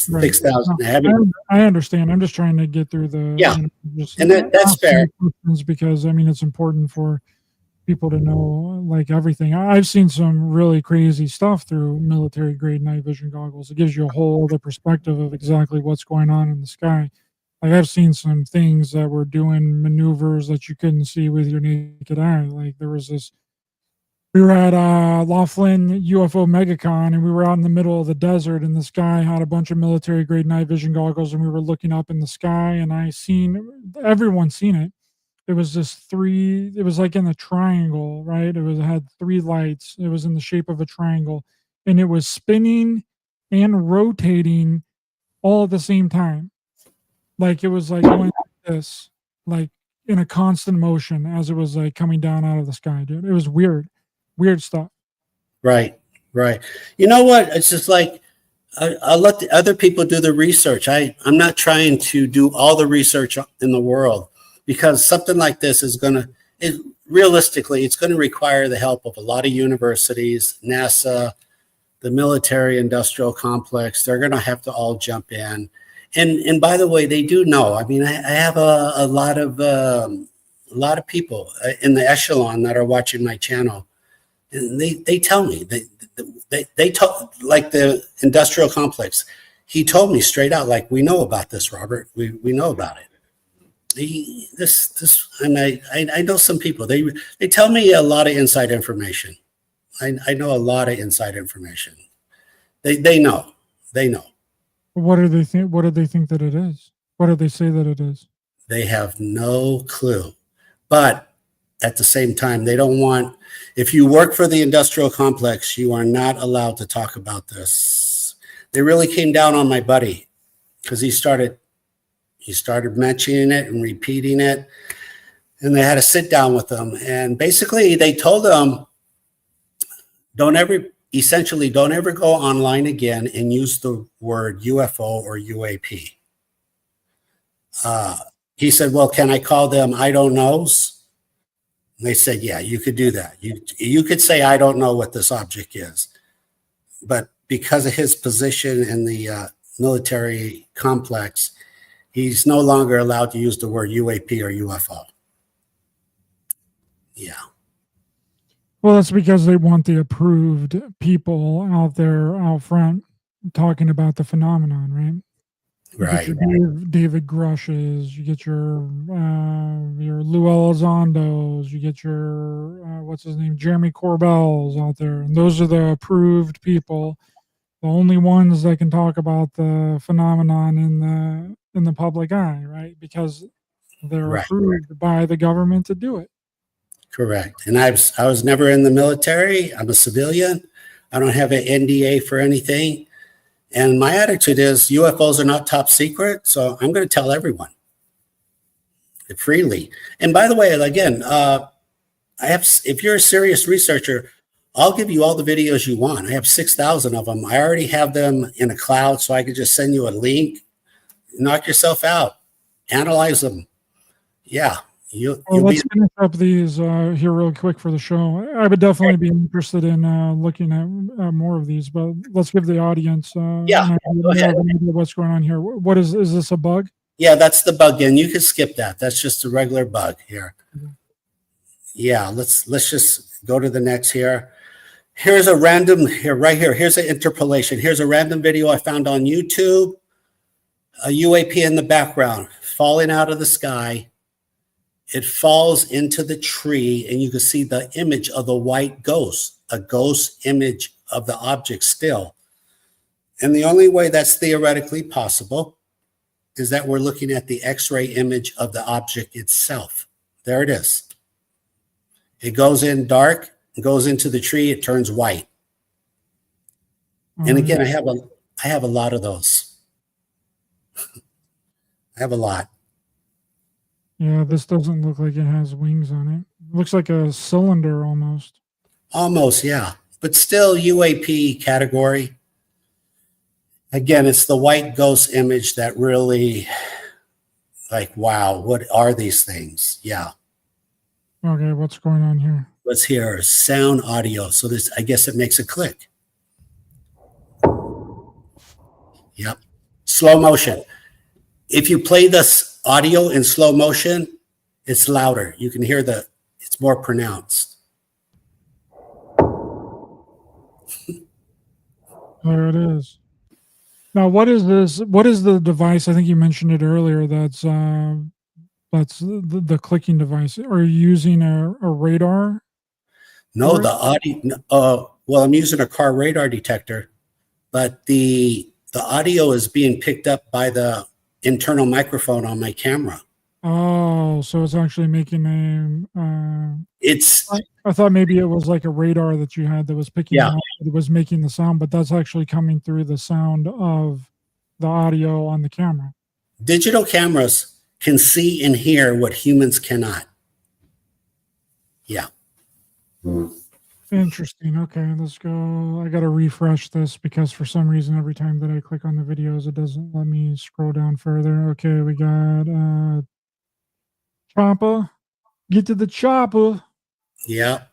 Right. 6,000. I understand. I'm just trying to get through the and that's fair. Because I mean, it's important for people to know like everything. I've seen some really crazy stuff through military grade night vision goggles. It gives you a whole other perspective of exactly what's going on in the sky. Like I've seen some things that were doing maneuvers that you couldn't see with your naked eye. Like there was this, we were at Laughlin UFO MegaCon and we were out in the middle of the desert and this guy had a bunch of military grade night vision goggles and we were looking up in the sky and everyone's seen it. It was it was like in a triangle, right? It had three lights. It was in the shape of a triangle and it was spinning and rotating all at the same time. Like it was like going like this, like in a constant motion as it was like coming down out of the sky, dude. It was weird stuff. Right. You know what? It's just like I'll let the other people do the research. I'm not trying to do all the research in the world because something like this is realistically, it's going to require the help of a lot of universities, NASA, the military industrial complex. They're going to have to all jump in. And by the way, they do know. I mean, I have a lot of people in the echelon that are watching my channel, and they tell me they told, like the industrial complex. He told me straight out, like, we know about this, Robert. We know about it. And I know some people. They tell me a lot of inside information. I know a lot of inside information. They know. What do they think? What do they think that it is? What do they say that it is? They have no clue. But at the same time, they don't want, if you work for the industrial complex, you are not allowed to talk about this. They really came down on my buddy because he started mentioning it and repeating it. And they had to sit down with him. And basically they told him, don't ever go online again and use the word UFO or UAP. He said, well, can I call them I don't knows? And they said, yeah, you could do that. You could say, I don't know what this object is. But because of his position in the military complex, he's no longer allowed to use the word UAP or UFO. Yeah. Well, that's because they want the approved people out there out front talking about the phenomenon, right? Right. You get your David Grushes, you get your Lou Elizondos, you get your what's his name, Jeremy Corbell's out there, and those are the approved people, the only ones that can talk about the phenomenon in the public eye, right? Because they're approved by the government to do it. Correct. And I was never in the military. I'm a civilian. I don't have an NDA for anything. And my attitude is UFOs are not top secret, so I'm going to tell everyone freely. And by the way, again, if you're a serious researcher, I'll give you all the videos you want. I have 6,000 of them. I already have them in a cloud, so I could just send you a link. Knock yourself out. Analyze them. Yeah. Let's finish up these here real quick for the show. I would definitely be interested in looking at more of these, but let's give the audience go ahead. What's going on here. What is this a bug? Yeah, that's the bug, and you can skip that. That's just a regular bug here. Mm-hmm. Yeah, let's just go to the next here. Here's a random here right here. Here's an interpolation. Here's a random video I found on YouTube. a UAP in the background falling out of the sky. It falls into the tree, and you can see the image of the white ghost, a ghost image of the object still. And the only way that's theoretically possible is that we're looking at the X-ray image of the object itself. There it is. It goes in dark, it goes into the tree, it turns white. And again, I have a lot of those. I have a lot. Yeah, this doesn't look like it has wings on it. Looks like a cylinder almost. Almost, yeah. But still UAP category. Again, it's the white ghost image that really, like, wow, what are these things? Yeah. Okay, what's going on here? Let's hear sound audio. So this, I guess it makes a click. Yep. Slow motion. If you play this audio in slow motion, it's louder. You can hear it's more pronounced. There it is. Now, what is this? What is the device? I think you mentioned it earlier. That's the clicking device. Are you using a radar? No, the audio. Well, I'm using a car radar detector, but the audio is being picked up by the internal microphone on my camera. Oh, so it's actually making It's. I thought maybe it was like a radar that you had that was picking Yeah. up, it was making the sound, but that's actually coming through the sound of the audio on the camera. Digital cameras can see and hear what humans cannot. Yeah. Interesting. Okay, let's go. I got to refresh this because for some reason, every time that I click on the videos, it doesn't let me scroll down further. Okay, we got chopper. Get to the chopper. Yeah.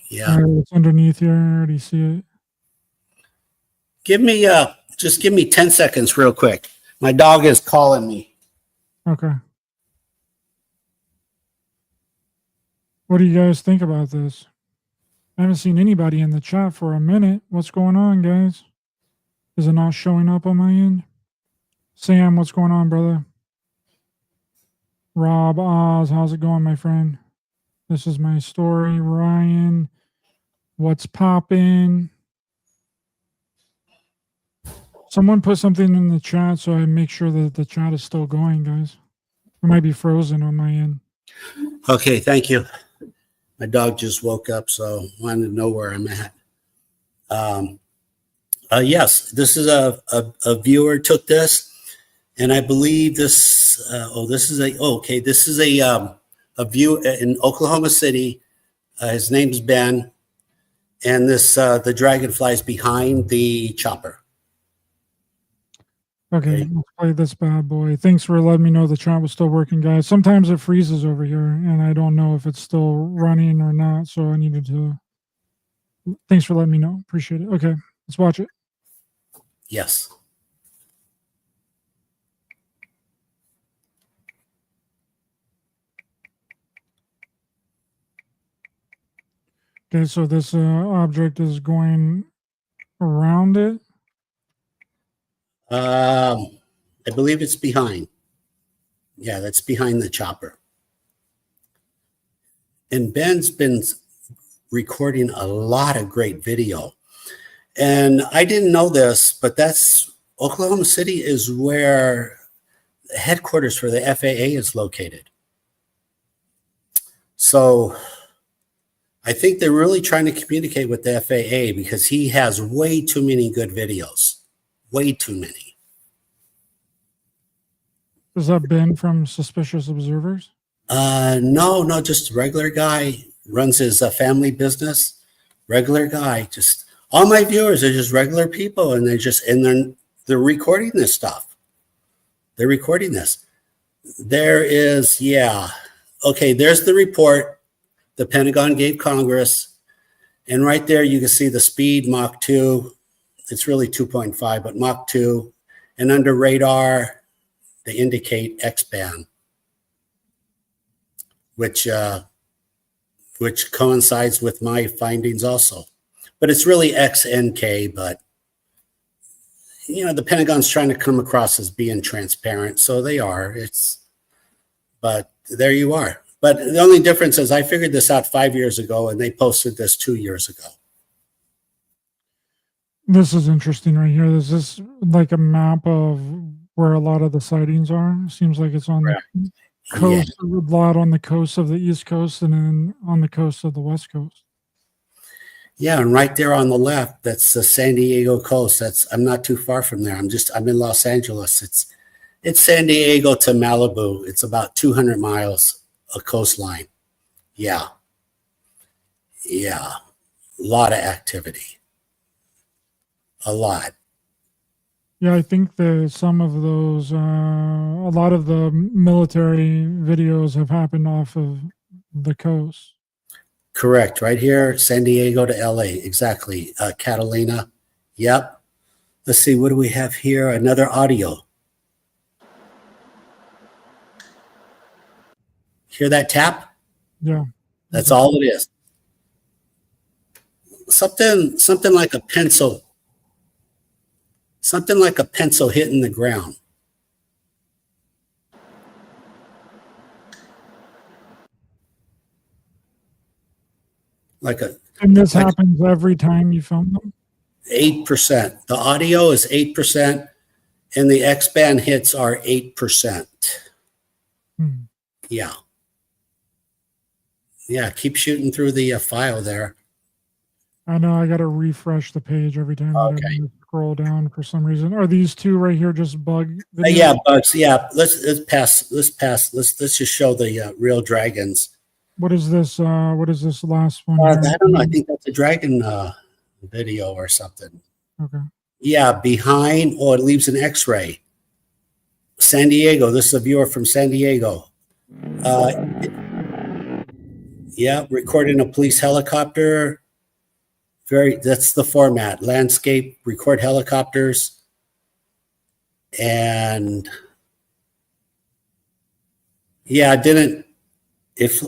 Yeah. It's underneath here. I already see it. Just give me 10 seconds real quick. My dog is calling me. Okay. What do you guys think about this? I haven't seen anybody in the chat for a minute. What's going on, guys? Is it not showing up on my end? Sam, what's going on, brother? Rob Oz, how's it going, my friend? This is my story. Ryan, what's poppin'? Someone put something in the chat so I make sure that the chat is still going, guys. It might be frozen on my end. Okay, thank you. My dog just woke up, so wanted to know where I'm at. Yes, this is a viewer took this, and I believe this. This is a view in Oklahoma City. His name's Ben, and the dragonfly's behind the chopper. Okay, let's play this bad boy. Thanks for letting me know the chat was still working, guys. Sometimes it freezes over here, and I don't know if it's still running or not, so I needed to... Thanks for letting me know. Appreciate it. Okay, let's watch it. Yes. Okay, so this object is going around it. I believe it's behind. Yeah, that's behind the chopper. And Ben's been recording a lot of great video. And I didn't know this, but Oklahoma City is where the headquarters for the FAA is located. So I think they're really trying to communicate with the FAA because he has way too many good videos. Way too many. Is that Ben from Suspicious Observers? No, just a regular guy, runs his family business. Regular guy. Just all my viewers are just regular people, and they're recording this stuff. They're recording this. There is, yeah. Okay, there's the report the Pentagon gave Congress. And right there, you can see the speed, Mach 2. It's really 2.5, but Mach 2. And under radar, they indicate X-band, which coincides with my findings also. But it's really XNK, but the Pentagon's trying to come across as being transparent, so they are. But there you are. But the only difference is I figured this out 5 years ago, and they posted this 2 years ago. This is interesting right here. Is this like a map of where a lot of the sightings are? Seems like it's on the coast, a lot on the coast of the East Coast, and then on the coast of the West Coast. Yeah, and right there on the left, that's the San Diego coast. I'm not too far from there. I'm in Los Angeles. It's San Diego to Malibu. It's about 200 miles of coastline. Yeah. A lot of activity. A lot. Yeah, I think that some of those, a lot of the military videos have happened off of the coast. Correct. Right here, San Diego to LA. Exactly. Catalina. Yep. Let's see. What do we have here? Another audio. Hear that tap? Yeah. That's all it is. Something like a pencil. Something like a pencil hitting the ground. And this happens every time you film them? 8%. The audio is 8%, and the X-band hits are 8%. Yeah. Yeah, keep shooting through the file there. I know I got to refresh the page every time that I scroll down for some reason. Are these two right here just bug videos? Yeah, bugs. Yeah, let's pass. Let's just show the real dragons. What is this? What is this last one? I don't know. I think that's a dragon video or something. Okay. Yeah, behind, it leaves an X-ray. San Diego. This is a viewer from San Diego. Yeah, recording a police helicopter. That's the format. Landscape, record helicopters. And yeah, if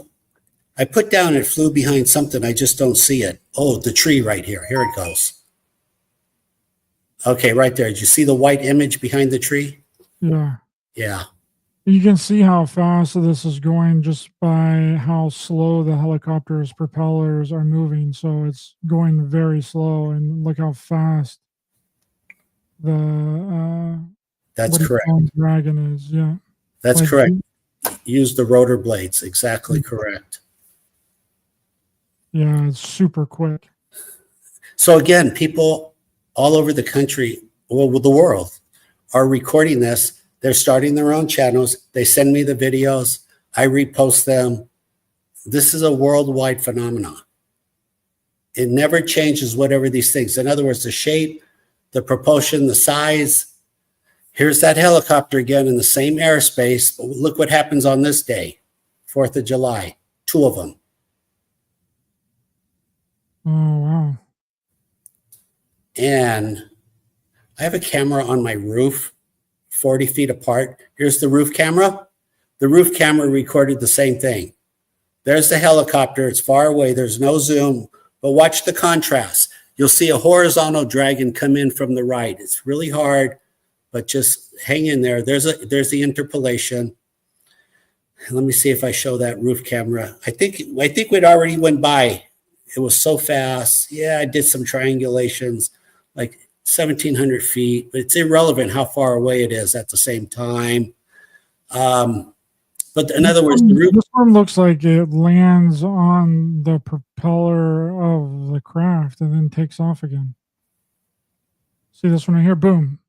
I put down it flew behind something, I just don't see it. Oh, the tree right here. Here it goes. Okay, right there. Did you see the white image behind the tree? Yeah. Yeah. You can see how fast this is going just by how slow the helicopter's propellers are moving. So it's going very slow, and look how fast the that's correct. Dragon is. Yeah, that's correct. Use the rotor blades. Exactly correct. Yeah, it's super quick. So again, people all over the country, well, the world, are recording this. They're starting their own channels. They send me the videos. I repost them. This is a worldwide phenomenon. It never changes, whatever these things. In other words, the shape, the propulsion, the size. Here's that helicopter again in the same airspace. But look what happens on this day, 4th of July, 2 of them. Oh, wow. And I have a camera on my roof, 40 feet apart. Here's the roof camera. The roof camera recorded the same thing. There's the helicopter. It's far away. There's no zoom, but watch the contrast. You'll see a horizontal dragon come in from the right. It's really hard, but just hang in there. There's the interpolation. Let me see if I show that roof camera. I think we'd already went by. It was so fast. Yeah, I did some triangulations, like 1,700 feet, but it's irrelevant how far away it is at the same time. But in other words, this one looks like it lands on the propeller of the craft and then takes off again. See this one right here? Boom.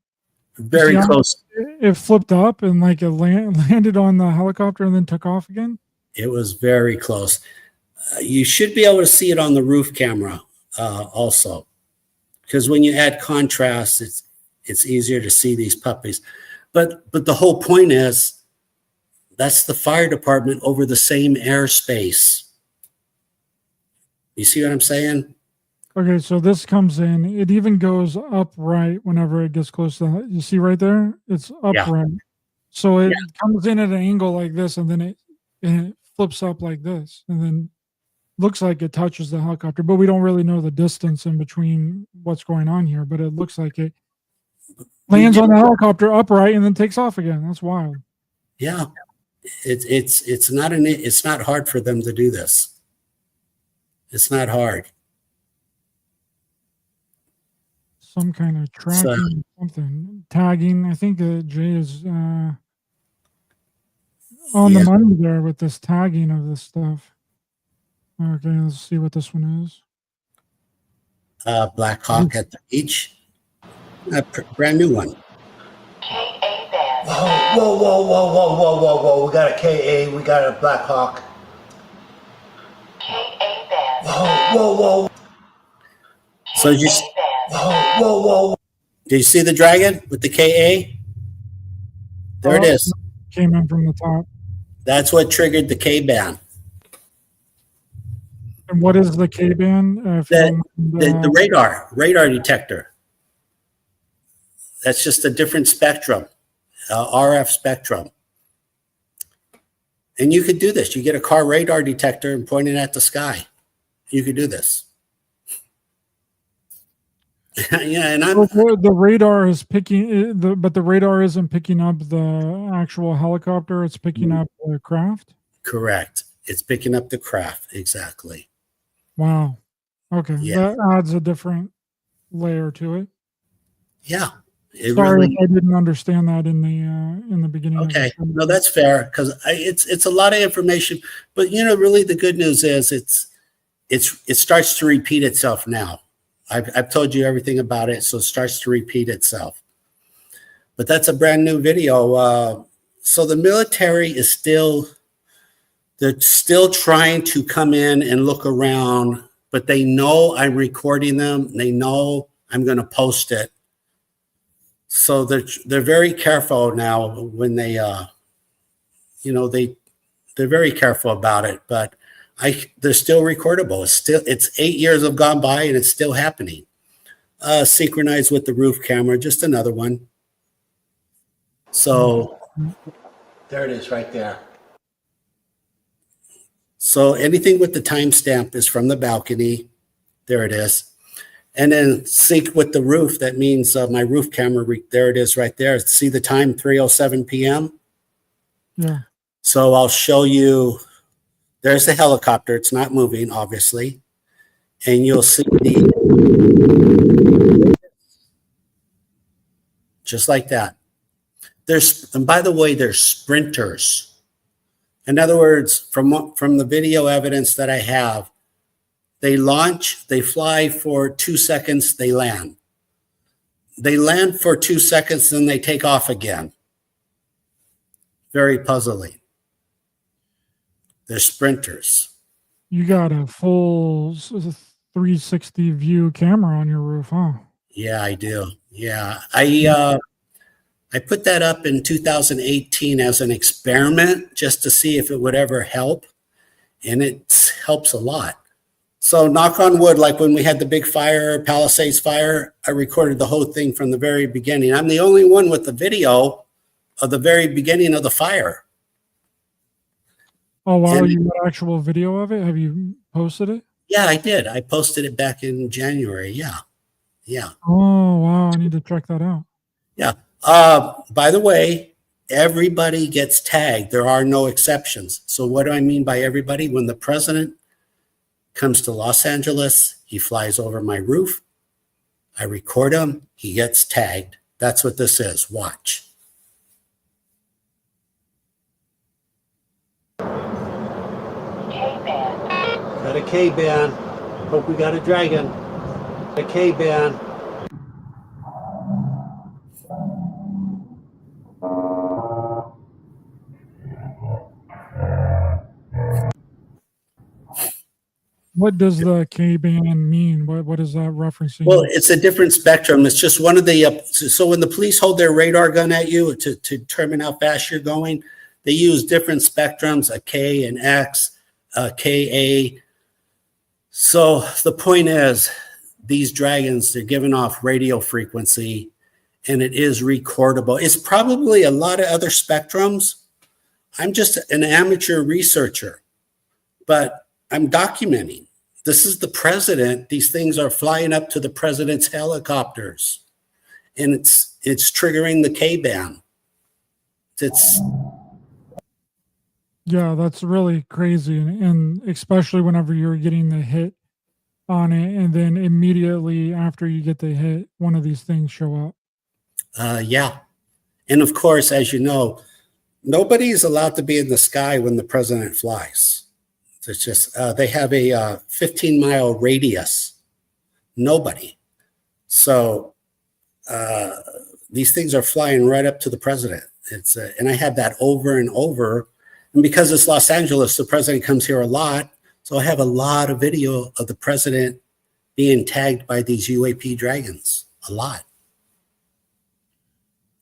Very close. It flipped up and like it landed on the helicopter and then took off again. It was very close. You should be able to see it on the roof camera also, because when you add contrast, it's easier to see these puppies. But the whole point is, that's the fire department over the same airspace. You see what I'm saying? Okay, so this comes in. It even goes upright whenever it gets close to. You see right there? It's upright. Yeah. So it comes in at an angle like this, and then it flips up like this, and then looks like it touches the helicopter. But we don't really know the distance in between what's going on here. But it looks like it Lands on the helicopter upright and then takes off again. That's wild. Yeah, it's not hard for them to do this. It's not hard. Some kind of tracking, something tagging. I think Jay is on the money there with this tagging of this stuff. Okay, let's see what this one is. Black Hawk at the beach. A brand new one. KA band. Whoa. We got a KA, we got a Black Hawk. KA band. Whoa. So you whoa. Do you see the dragon with the KA? There it is. Came in from the top. That's what triggered the K band. And what is the K band? The radar detector. That's just a different spectrum, RF spectrum. And you could do this. You get a car radar detector and point it at the sky. You could do this. Yeah, and the radar is picking, but the radar isn't picking up the actual helicopter. It's picking up the craft. Correct. It's picking up the craft. Exactly. Wow. Okay. Yeah. That adds a different layer to it. Yeah. Sorry if I didn't understand that in the beginning. Okay. No, that's fair because it's a lot of information, but really the good news is it starts to repeat itself now. I've told you everything about it, so it starts to repeat itself. But that's a brand new video. So the military is they're still trying to come in and look around, but they know I'm recording them. They know I'm going to post it. So they're very careful now when they, they're very careful about it, but they're still recordable. It's 8 years have gone by and it's still happening. Synchronized with the roof camera, just another one. So there it is right there. So anything with the timestamp is from the balcony. There it is. And then sync with the roof. That means my roof camera, there it is right there. See the time, 3:07 p.m.? Yeah. So I'll show you. There's the helicopter. It's not moving, obviously. And you'll see just like that. And by the way, there's sprinters. In other words, from the video evidence that I have, they launch, they fly for 2 seconds, they land. They land for 2 seconds, then they take off again. Very puzzling. They're sprinters. You got a full 360 view camera on your roof, huh? Yeah, I do. Yeah. I put that up in 2018 as an experiment just to see if it would ever help. And it helps a lot. So knock on wood, like when we had the big fire, Palisades fire, I recorded the whole thing from the very beginning. I'm the only one with the video of the very beginning of the fire. Oh, wow. You got actual video of it? Have you posted it? Yeah, I did. I posted it back in January. Yeah. Oh, wow. I need to check that out. Yeah. By the way, everybody gets tagged. There are no exceptions. So what do I mean by everybody? When the president comes to Los Angeles, he flies over my roof. I record him. He gets tagged. That's what this is. Watch. K-band. Got a K-band. Hope we got a dragon. A K-band. What does the K-band mean? What is that referencing? Well, it's a different spectrum. It's just one of the, so when the police hold their radar gun at you to determine how fast you're going, they use different spectrums, a K, an X, a KA. So the point is, these dragons, they're giving off radio frequency and it is recordable. It's probably a lot of other spectrums. I'm just an amateur researcher, but I'm documenting. This is the president. These things are flying up to the president's helicopters. And it's triggering the K-band. It's Yeah, that's really crazy, and especially whenever you're getting the hit on it, and then immediately after you get the hit, one of these things show up. yeah. And of course, as you know, nobody is allowed to be in the sky when the president flies. It's just they have a 15-mile radius. Nobody. So these things are flying right up to the president. It's and I had that over and over. And because it's Los Angeles, the president comes here a lot. So I have a lot of video of the president being tagged by these UAP dragons. A lot.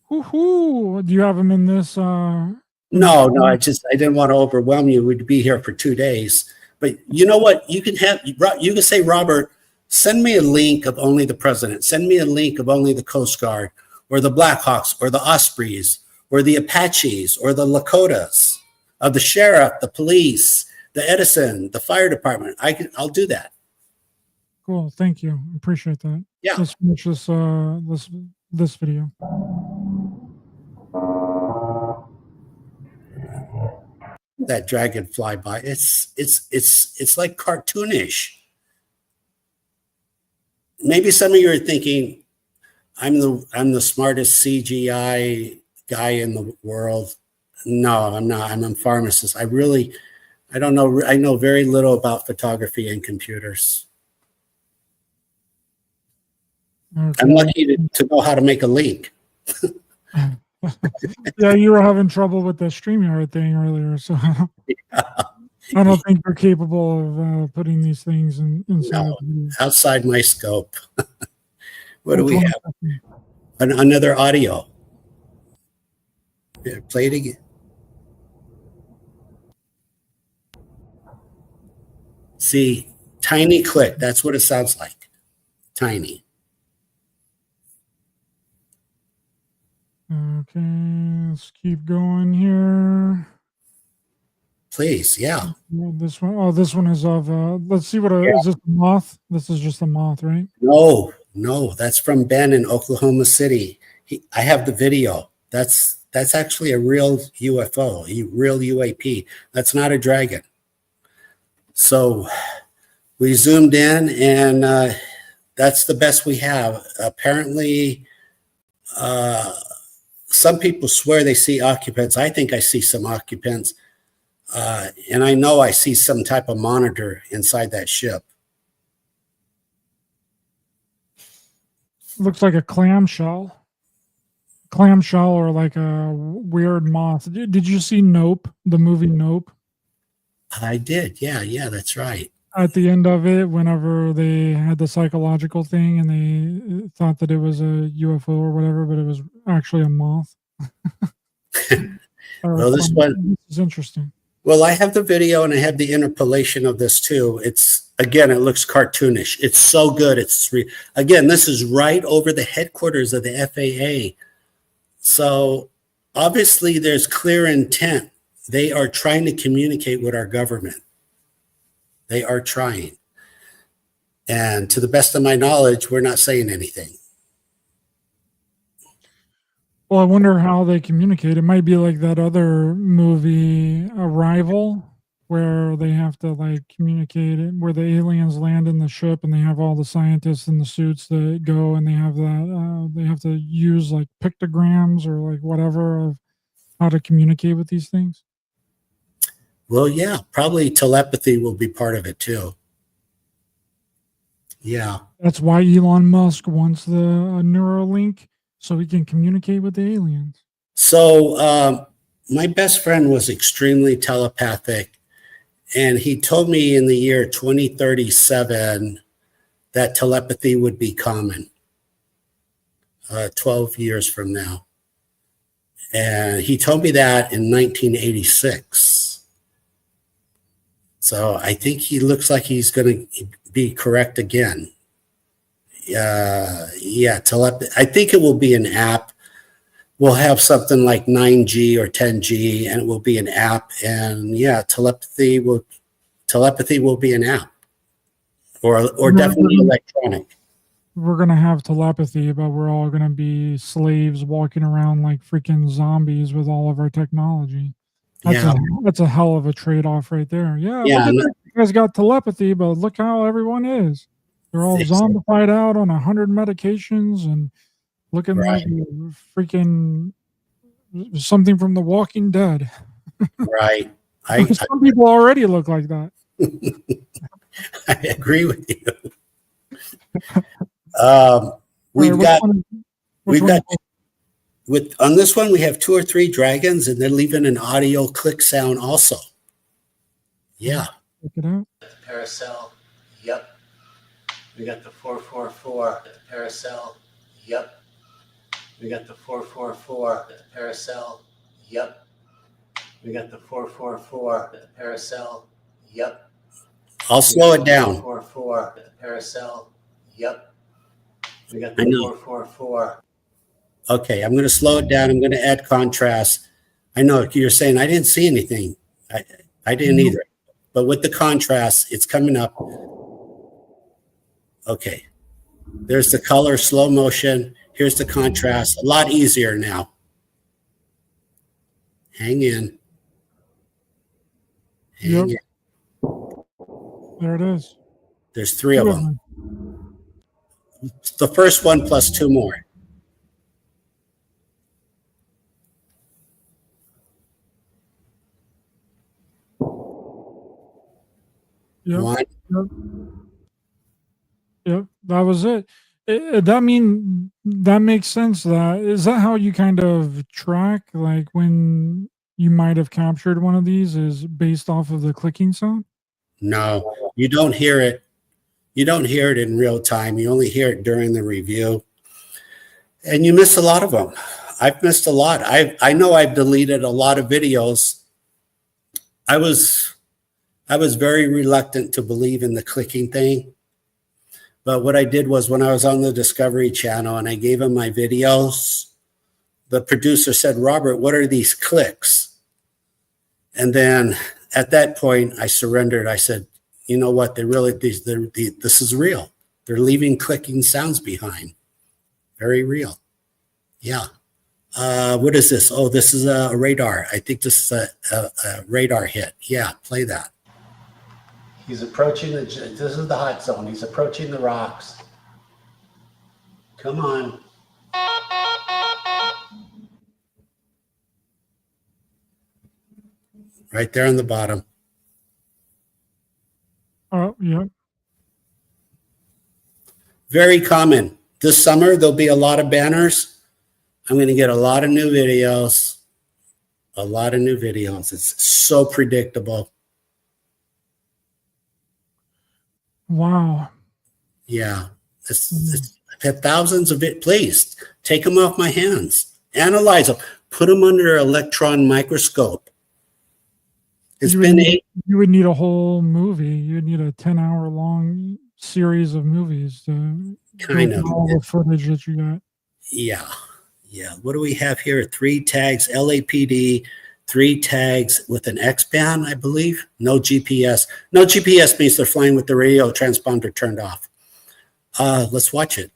Woohoo! Do you have them in this? No, I didn't want to overwhelm you. We'd be here for 2 days. But you know what? You can say, Robert, send me a link of only the president. Send me a link of only the Coast Guard or the Blackhawks or the Ospreys or the Apaches or the Lakotas, of the sheriff, the police, the Edison, the fire department. I'll do that. Cool. Thank you. Appreciate that. Yeah. Let's finish this video. That dragon fly by. It's like cartoonish. Maybe some of you are thinking, I'm the smartest CGI guy in the world. No, I'm not. I'm a pharmacist. I don't know. I know very little about photography and computers. Okay. I'm lucky to know how to make a link. Yeah, you were having trouble with the StreamYard thing earlier, so I don't think you're capable of putting these things inside. No, outside my scope. What do we have? Another audio. Yeah, play it again. See, tiny click. That's what it sounds like. Tiny. Okay, let's keep going here. Please, yeah. This one, oh, this one is of, let's see what, is this a moth? This is just a moth, right? No, that's from Ben in Oklahoma City. I have the video. That's actually a real UFO, a real UAP. That's not a dragon. So we zoomed in, and that's the best we have. Apparently, some people swear they see occupants. I think I see some occupants. And I know I see some type of monitor inside that ship. Looks like a clamshell. Clamshell, or like a weird moth. Did you see Nope, the movie Nope? I did. Yeah, that's right. At the end of it, whenever they had the psychological thing and they thought that it was a UFO or whatever, but it was actually a moth. Well, this one is interesting. Well, I have the video and I have the interpolation of this too. Again, it looks cartoonish. It's so good. Again, this is right over the headquarters of the FAA. So obviously there's clear intent. They are trying to communicate with our government. They are trying. And to the best of my knowledge, we're not saying anything. Well, I wonder how they communicate. It might be like that other movie, Arrival, where they have to like communicate it, where the aliens land in the ship and they have all the scientists in the suits that go, and they have that they have to use like pictograms or like whatever of how to communicate with these things. Well, yeah, probably telepathy will be part of it too. Yeah. That's why Elon Musk wants the Neuralink, so he can communicate with the aliens. So my best friend was extremely telepathic, and he told me in the year 2037 that telepathy would be common, 12 years from now. And he told me that in 1986. So I think he looks like he's going to be correct again. Yeah, telepathy. I think it will be an app. We'll have something like 9G or 10G, and it will be an app. And yeah, telepathy will be an app, or definitely electronic. we're gonna have telepathy, but we're all gonna be slaves walking around like freaking zombies with all of our technology. That's Yeah. a that's a hell of a trade-off right there. Yeah, look Yeah. at that. You guys got telepathy, but look how everyone is. They're all zombified out on 100 medications and looking like Right. freaking something from The Walking Dead. Right. I, Some people already look like that. I agree with you. All right, We've got which one? with on this one we have 2 or 3 dragons, and they're leaving an audio click sound also. Yeah. Check it out. Paracel. Yep. We got the 444 at the Paracel. Yep. We got the 444 at the Paracel. Yep. We got the 444 at the Paracel. Yep. I'll slow it down. 444 at the Paracel. Yep. We got the 444. Okay, I'm going to slow it down. I'm going to add contrast. I know you're saying I didn't see anything. I didn't either. But with the contrast, it's coming up. Okay. There's the color, slow motion. Here's the contrast. A lot easier now. Hang in. Hang in. There it is. There's 3 of them. The first one plus 2 more. Yep. One. Yep, that was it. That makes sense. Is that how you kind of track, like when you might have captured one of these, is based off of the clicking sound? No, you don't hear it. You don't hear it in real time. You only hear it during the review. And you miss a lot of them. I've missed a lot. I know I've deleted a lot of videos. I was very reluctant to believe in the clicking thing. But what I did was when I was on the Discovery Channel and I gave him my videos, the producer said, "Robert, what are these clicks?" And then at that point, I surrendered. I said, you know what? This is real. They're leaving clicking sounds behind. Very real. Yeah. What is this? Oh, this is a radar. I think this is a radar hit. Yeah, play that. He's approaching this is the hot zone. He's approaching the rocks. Come on. Right there on the bottom. Oh, yeah. Very common. This summer, there'll be a lot of banners. I'm going to get a lot of new videos. A lot of new videos. It's so predictable. Wow. Yeah. I've had thousands of it. Please take them off my hands. Analyze them. Put them under an electron microscope. You would need a whole movie. You'd need a 10-hour long series of movies to kind of all the footage that you got. Yeah. Yeah. What do we have here? 3 tags, LAPD, 3 tags with an X-band, I believe. No GPS. No GPS means they're flying with the radio transponder turned off. Let's watch it.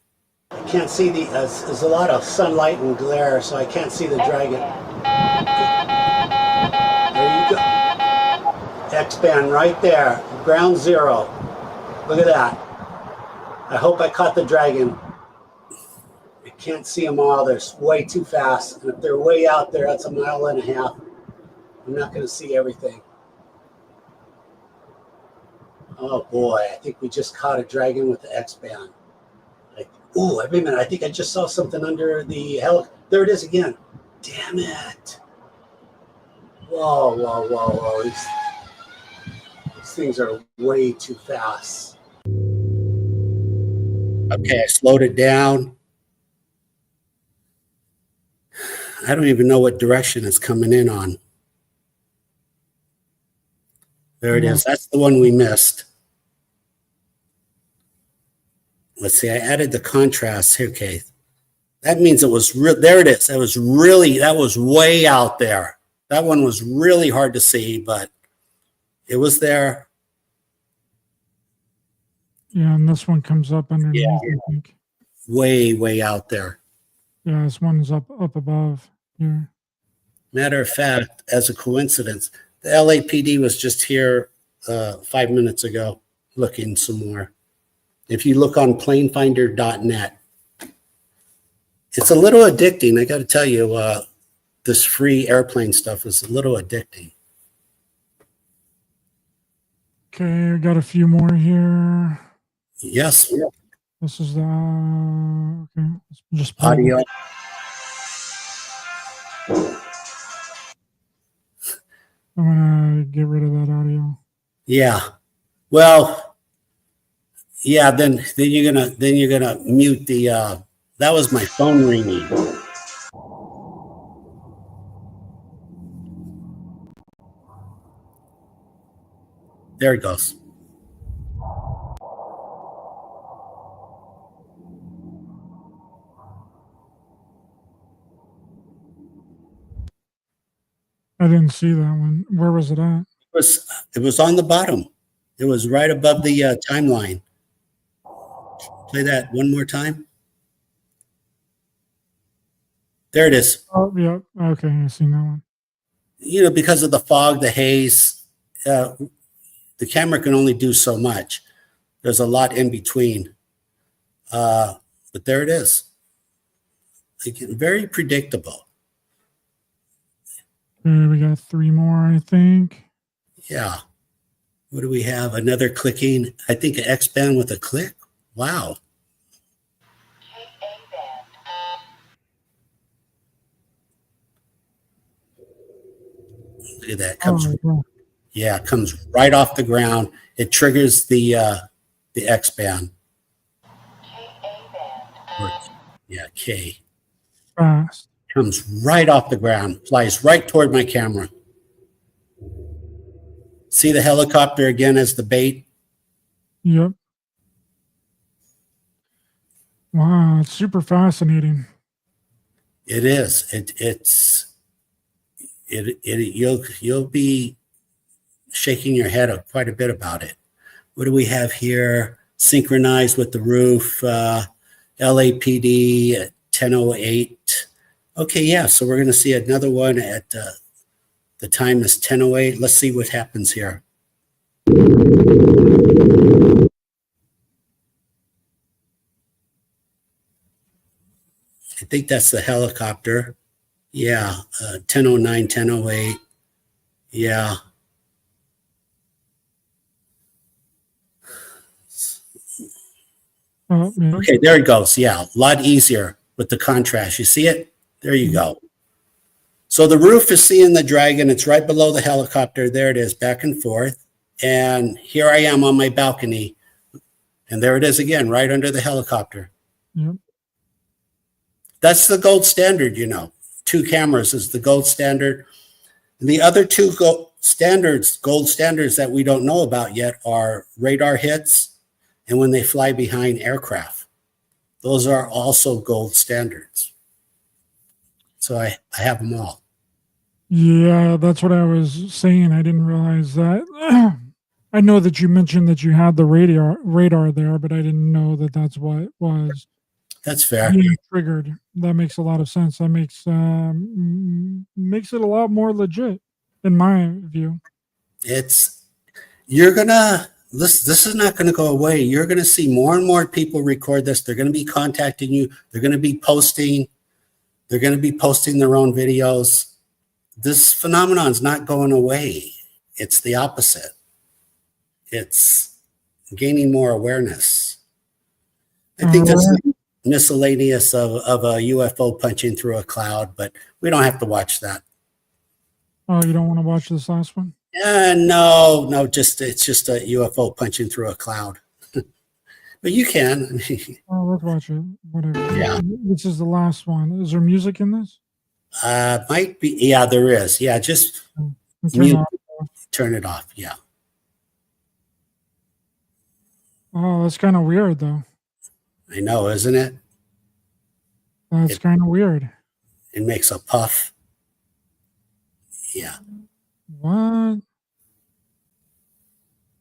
I can't see there's a lot of sunlight and glare, so I can't see the dragon. There you go. X-band right there, ground zero. Look at that. I hope I caught the dragon. I can't see them all. They're way too fast. And if they're way out there, that's 1.5 miles. I'm not going to see everything. Oh boy, I think we just caught a dragon with the X-band. Oh, wait a minute. I think I just saw something under the helicopter. There it is again. Damn it. Whoa, whoa, whoa, whoa. These things are way too fast. Okay, I slowed it down. I don't even know what direction it's coming in on. There it is. That's the one we missed. Let's see. I added the contrast. Okay. That means it was there it is. That was way out there. That one was really hard to see, but it was there. Yeah, and this one comes up underneath, I think. way out there. Yeah, this one's up above here. Matter of fact, as a coincidence, the LAPD was just here 5 minutes ago looking some more. If you look on planefinder.net, it's a little addicting. I got to tell you, this free airplane stuff is a little addicting. Okay, I got a few more here. Yes. This is the okay. Let's just play Audio. I'm gonna get rid of that audio. Yeah. Well, yeah, then you're gonna mute the that was my phone ringing. There it goes. I didn't see that one. Where was it at? It was on the bottom. It was right above the timeline. Play that one more time. There it is. Oh, yeah. Okay, I seen that one. You know, because of the fog, the haze, the camera can only do so much. There's a lot in between. But there it is. Very predictable. Okay, we got 3 more, I think. Yeah. What do we have? Another clicking. I think an X band with a click. Wow. Look at that. Comes, yeah, it comes right off the ground. It triggers the X band. Or, yeah, K. Fast. Comes right off the ground, flies right toward my camera. See the helicopter again as the bait? Yep. Wow, it's super fascinating. It is. You'll be shaking your head up quite a bit about it. What do we have here? Synchronized with the roof, LAPD at 10:08. Okay, yeah, so we're going to see another one at the time is 10:08. Let's see what happens here. I think that's the helicopter. Yeah, 10:09, 10:08. Yeah. Oh, yeah. Okay, there it goes. Yeah, a lot easier with the contrast. You see it? There you go. So the roof is seeing the dragon. It's right below the helicopter. There it is, back and forth. And here I am on my balcony. And there it is again, right under the helicopter. Yep. That's the gold standard, you know. 2 cameras is the gold standard. And the other 2 gold standards that we don't know about yet are radar hits and when they fly behind aircraft. Those are also gold standards. So I have them all. Yeah, that's what I was saying. I didn't realize that. I know that you mentioned that you had the radar there, but I didn't know that that's what it was. That's fair. Being triggered. That makes a lot of sense. That makes it a lot more legit, in my view. This is not going to go away. You're going to see more and more people record this. They're going to be contacting you. They're going to be posting. They're going to be posting their own videos. This phenomenon is not going away. It's the opposite. It's gaining more awareness. I think that's miscellaneous of a UFO punching through a cloud, but we don't have to watch that. Oh, you don't want to watch this last one? No, it's just a UFO punching through a cloud. But you can. Oh, let's watch it. Whatever. Yeah. This is the last one. Is there music in this? Might be. Yeah, there is. Yeah, just turn it off. Yeah. Oh, that's kind of weird, though. I know, isn't it? That's kind of weird. It makes a puff. Yeah. What?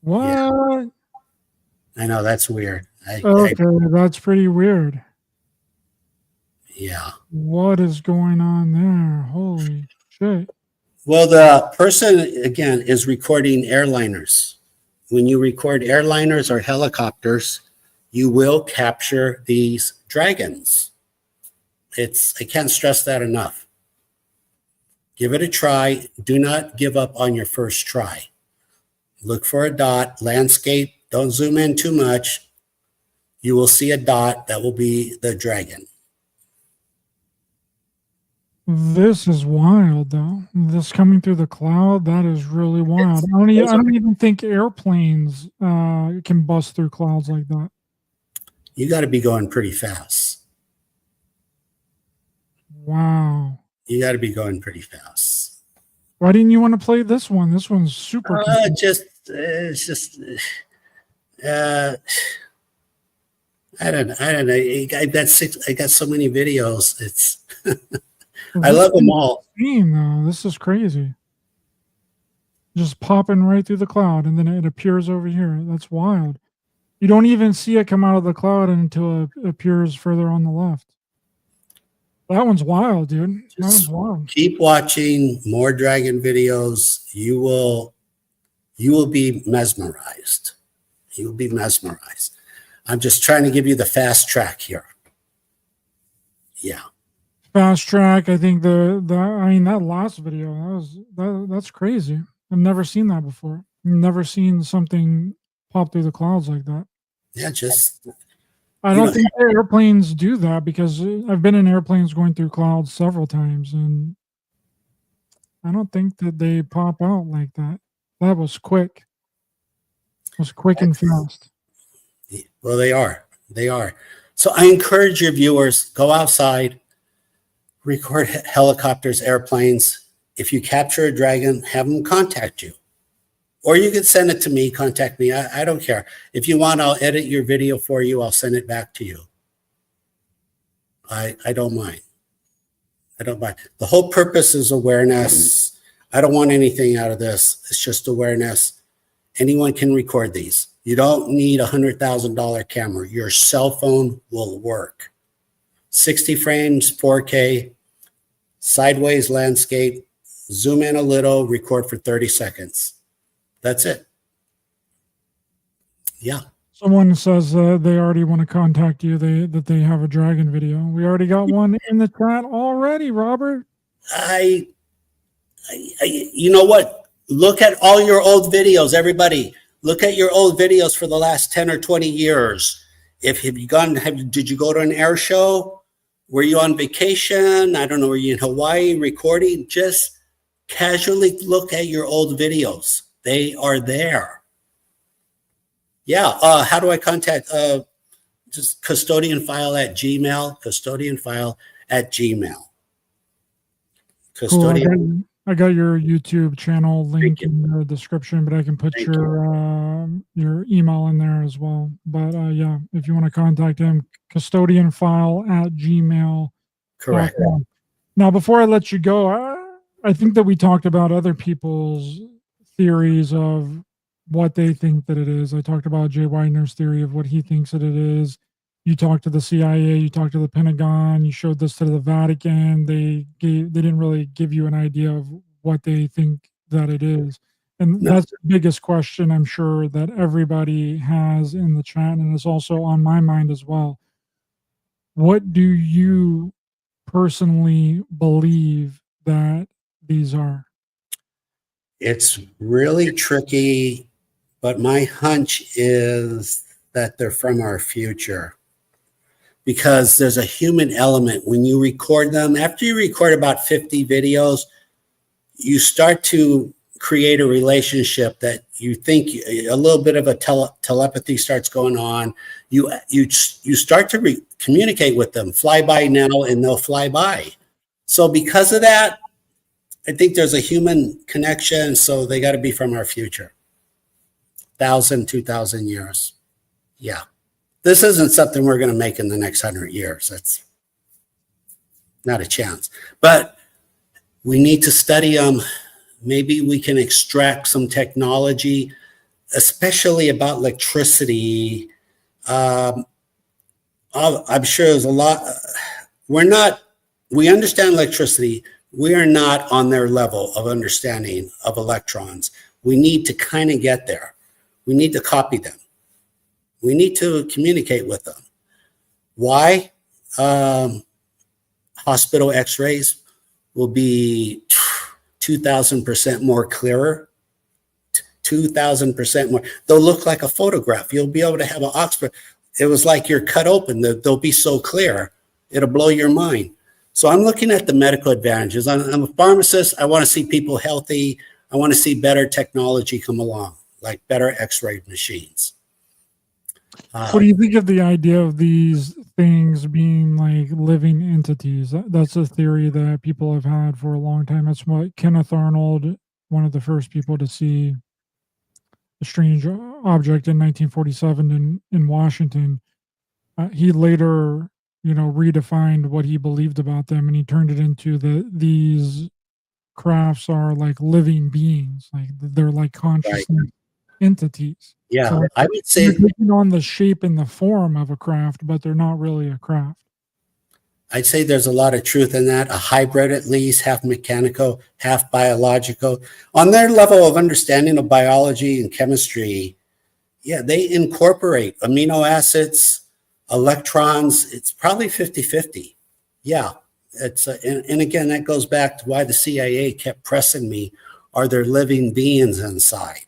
Yeah. I know, that's weird. Okay, that's pretty weird. Yeah. What is going on there? Holy shit. Well, the person, again, is recording airliners. When you record airliners or helicopters, you will capture these dragons. I can't stress that enough. Give it a try. Do not give up on your first try. Look for a dot, landscape. Don't zoom in too much. You will see a dot that will be the dragon. This is wild, though. This coming through the cloud, that is really wild. I don't even think airplanes can bust through clouds like that. You got to be going pretty fast. Wow. You got to be going pretty fast. Why didn't you want to play this one? This one's super cool. It's just, I don't know. I got so many videos. I love them all. Though. This is crazy. Just popping right through the cloud, and then it appears over here. That's wild. You don't even see it come out of the cloud until it appears further on the left. That one's wild, dude. That one's wild. Keep watching more dragon videos. You will be mesmerized. You will be mesmerized. I'm just trying to give you the fast track here. Yeah. Fast track. I think that last video, that's crazy. I've never seen that before. I've never seen something pop through the clouds like that. Yeah, I don't think airplanes do that, because I've been in airplanes going through clouds several times, and I don't think that they pop out like that. That was quick. It was quick and fast. Well, they are. They are. So I encourage your viewers, go outside, record helicopters, airplanes. If you capture a dragon, have them contact you. Or you can send it to me, contact me. I don't care. If you want, I'll edit your video for you. I'll send it back to you. I don't mind. I don't mind. The whole purpose is awareness. I don't want anything out of this. It's just awareness. Anyone can record these. You don't need a $100,000 camera. Your cell phone will work. 60 frames, 4K, sideways landscape, zoom in a little, record for 30 seconds. That's it. Yeah. Someone says they already want to contact you. That they have a dragon video. We already got one in the chat already, Robert. You know what? Look at all your old videos, everybody. Look at your old videos for the last 10 or 20 years. Did you go to an air show? Were you on vacation? I don't know. Were you in Hawaii recording? Just casually look at your old videos. They are there. Yeah. How do I contact? Just custodianfile@gmail. Custodianfile@gmail. Custodian. Cool. I got your YouTube channel link in the description, but I can put your email in there as well. But yeah, if you want to contact him, custodianfile@gmail.com. Correct. Now, before I let you go, I think that we talked about other people's theories of what they think that it is. I talked about Jay Widener's theory of what he thinks that it is. You talked to the CIA, you talked to the Pentagon, you showed this to the Vatican. They didn't really give you an idea of what they think that it is. And that's the biggest question I'm sure that everybody has in the chat, and it's also on my mind as well. What do you personally believe that these are? It's really tricky, but my hunch is that they're from our future, because there's a human element when you record them. After you record about 50 videos, you start to create a relationship that you think a little bit of a telepathy starts going on. You start to communicate with them, fly by now, and they'll fly by. So because of that, I think there's a human connection. So they got to be from our future. 1,000, 2,000 years. Yeah. This isn't something we're going to make in the next 100 years. That's not a chance. But we need to study them. Maybe we can extract some technology, especially about electricity. I'm sure there's a lot. we understand electricity. We are not on their level of understanding of electrons. We need to kind of get there. We need to copy them. We need to communicate with them. Why? Hospital x-rays will be 2,000% more clearer, 2,000% more. They'll look like a photograph. You'll be able to have an Oxford. It was like you're cut open. They'll be so clear. It'll blow your mind. So I'm looking at the medical advantages. I'm a pharmacist. I want to see people healthy. I want to see better technology come along, like better x-ray machines. What do you think of the idea of these things being like living entities? That's a theory that people have had for a long time. That's what Kenneth Arnold, one of the first people to see a strange object in 1947 in Washington, he later, redefined what he believed about them, and he turned it into these crafts are like living beings, like they're like consciousness entities. Yeah, So I would say they're taking on the shape and the form of a craft, but they're not really a craft. I'd say there's a lot of truth in that. A hybrid, at least, half mechanical, half biological. On their level of understanding of biology and chemistry, yeah, they incorporate amino acids, electrons. It's probably 50-50. Yeah, it's and again, that goes back to why the CIA kept pressing me. Are there living beings inside?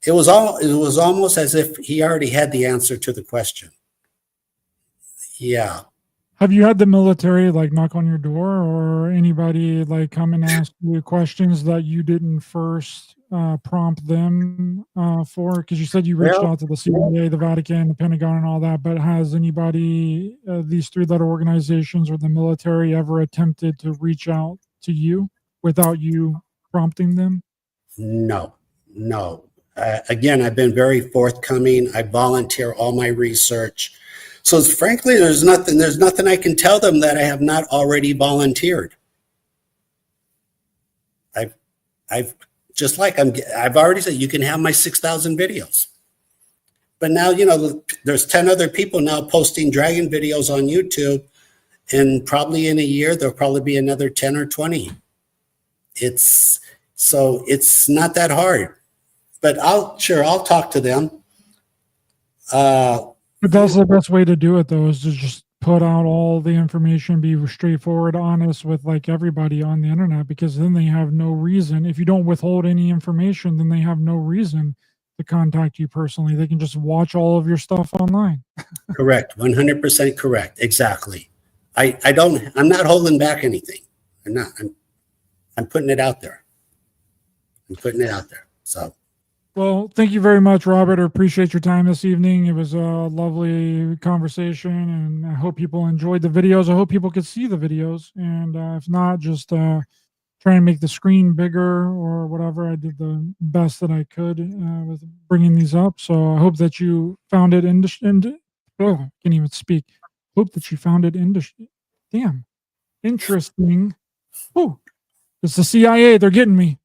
It was almost as if he already had the answer to the question. Yeah. Have you had the military like knock on your door, or anybody like come and ask you questions that you didn't first prompt them for? Because you said you reached out to the CIA, the Vatican, the Pentagon, and all that. But has anybody, these three-letter organizations or the military, ever attempted to reach out to you without you prompting them? No. Again, I've been very forthcoming. I volunteer all my research. So frankly, there's nothing I can tell them that I have not already volunteered. I've already said, you can have my 6,000 videos. But now, there's 10 other people now posting dragon videos on YouTube, and probably in a year, there'll probably be another 10 or 20. It's not that hard. But I'll talk to them. But that's the best way to do it, though, is to just put out all the information, be straightforward, honest with like everybody on the internet, because then they have no reason. If you don't withhold any information, then they have no reason to contact you personally. They can just watch all of your stuff online. Correct. 100% correct. Exactly. I'm not holding back anything. I'm putting it out there. So. Well, thank you very much, Robert. I appreciate your time this evening. It was a lovely conversation, and I hope people enjoyed the videos. I hope people could see the videos, and if not, just try and make the screen bigger or whatever. I did the best that I could with bringing these up. So I hope that you found it I can't even speak. Hope that you found it interesting. Oh, it's the CIA. They're getting me.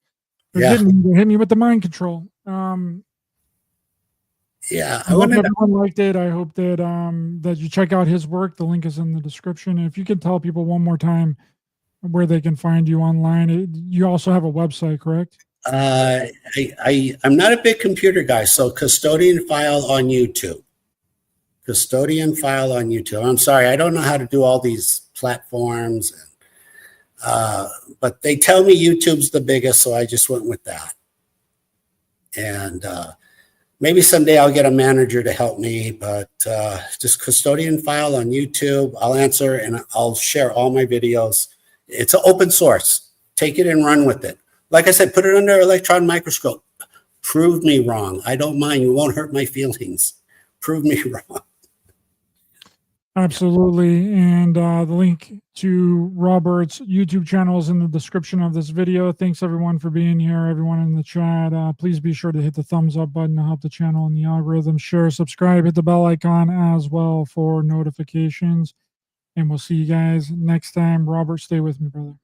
They're hitting me with the mind control. Yeah, I hope everyone liked it. I hope that you check out his work. The link is in the description. And if you could tell people one more time where they can find you online. You also have a website, correct? I'm not a big computer guy, so Custodian file on YouTube. I'm sorry, I don't know how to do all these platforms, but they tell me YouTube's the biggest, so I just went with that. And maybe someday I'll get a manager to help me, but just Custodian file on YouTube. I'll answer and I'll share all my videos. It's an open source. Take it and run with it. Like I said, put it under electron microscope. Prove me wrong. I don't mind. You won't hurt my feelings. Prove me wrong. Absolutely. And the link to Robert's YouTube channel is in the description of this video. Thanks everyone for being here. Everyone in the chat, please be sure to hit the thumbs up button to help the channel and the algorithm. Share, subscribe, hit the bell icon as well for notifications. And we'll see you guys next time. Robert, stay with me, brother.